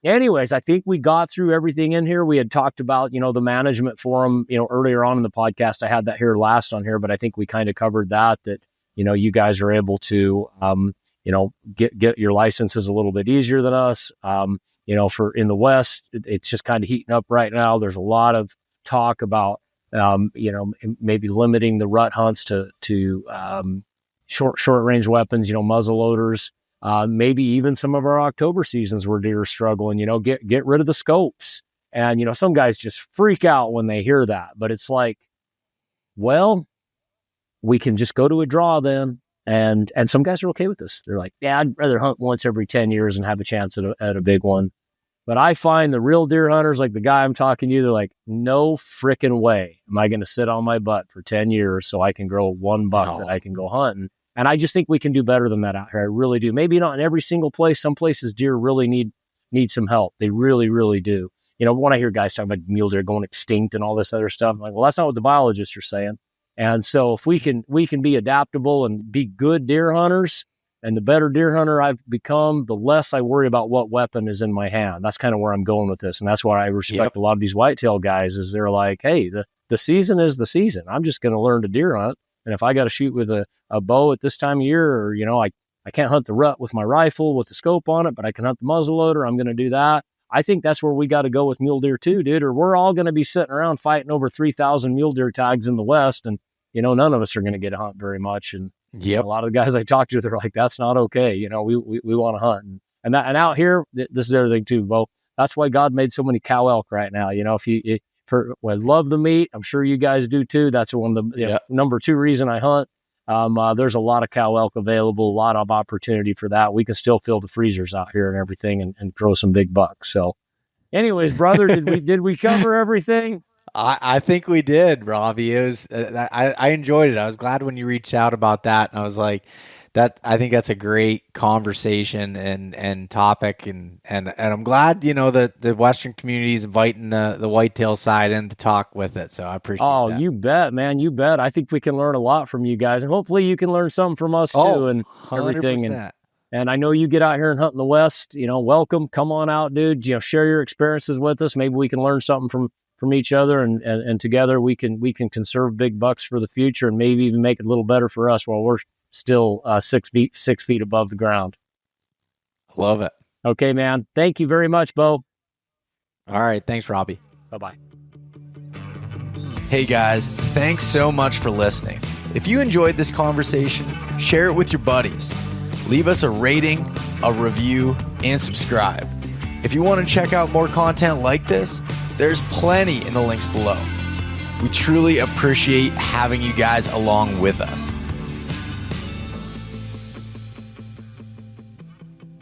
anyways, I think we got through everything in here. We had talked about, the management forum, earlier on in the podcast. I had that here last on here, but I think we kind of covered that, you guys are able to, get your licenses a little bit easier than us. For in the West, it's just kind of heating up right now. There's a lot of talk about, maybe limiting the rut hunts to short range weapons, muzzle loaders. Maybe even some of our October seasons where deer are struggling, get rid of the scopes. And, some guys just freak out when they hear that, but it's like, well, we can just go to a draw then. And some guys are okay with this. They're like, yeah, I'd rather hunt once every 10 years and have a chance at a big one. But I find the real deer hunters, like the guy I'm talking to, they're like, no freaking way am I going to sit on my butt for 10 years so I can grow one buck that I can go hunting. And I just think we can do better than that out here. I really do. Maybe not in every single place. Some places deer really need some help. They really, really do. When I hear guys talking about mule deer going extinct and all this other stuff, I'm like, well, that's not what the biologists are saying. And so if we can be adaptable and be good deer hunters, and the better deer hunter I've become, the less I worry about what weapon is in my hand. That's kind of where I'm going with this. And that's why I respect a lot of these whitetail guys, is they're like, hey, the season is the season. I'm just going to learn to deer hunt. And if I got to shoot with a bow at this time of year, or, I can't hunt the rut with my rifle with the scope on it, but I can hunt the muzzleloader, I'm going to do that. I think that's where we got to go with mule deer too, dude, or we're all going to be sitting around fighting over 3,000 mule deer tags in the West. And, none of us are going to get to hunt very much. And a lot of the guys I talk to, they're like, that's not okay. We want to hunt. And out here, this is the other thing too, Beau. That's why God made so many cow elk right now. I love the meat. I'm sure you guys do too. That's one of the number 2 reason I hunt. There's a lot of cow elk available, a lot of opportunity for that. We can still fill the freezers out here and everything and grow some big bucks. So anyways, brother, did we cover everything? I think we did, Robby. It was I enjoyed it. I was glad when you reached out about that. And I was like, I think that's a great conversation and topic, and I'm glad that the Western community is inviting the whitetail side in to talk with it. So I appreciate that. Oh, you bet, man, you bet. I think we can learn a lot from you guys, and hopefully you can learn something from us too, and 100%. Everything. And I know you get out here and hunt in the West. Welcome, come on out, dude. Share your experiences with us. Maybe we can learn something from each other, and together we can conserve big bucks for the future, and maybe even make it a little better for us while we're still 6 feet above the ground. Love it. Okay, man. Thank you very much, Beau. All right. Thanks, Robby. Bye-bye. Hey, guys. Thanks so much for listening. If you enjoyed this conversation, share it with your buddies. Leave us a rating, a review, and subscribe. If you want to check out more content like this, there's plenty in the links below. We truly appreciate having you guys along with us.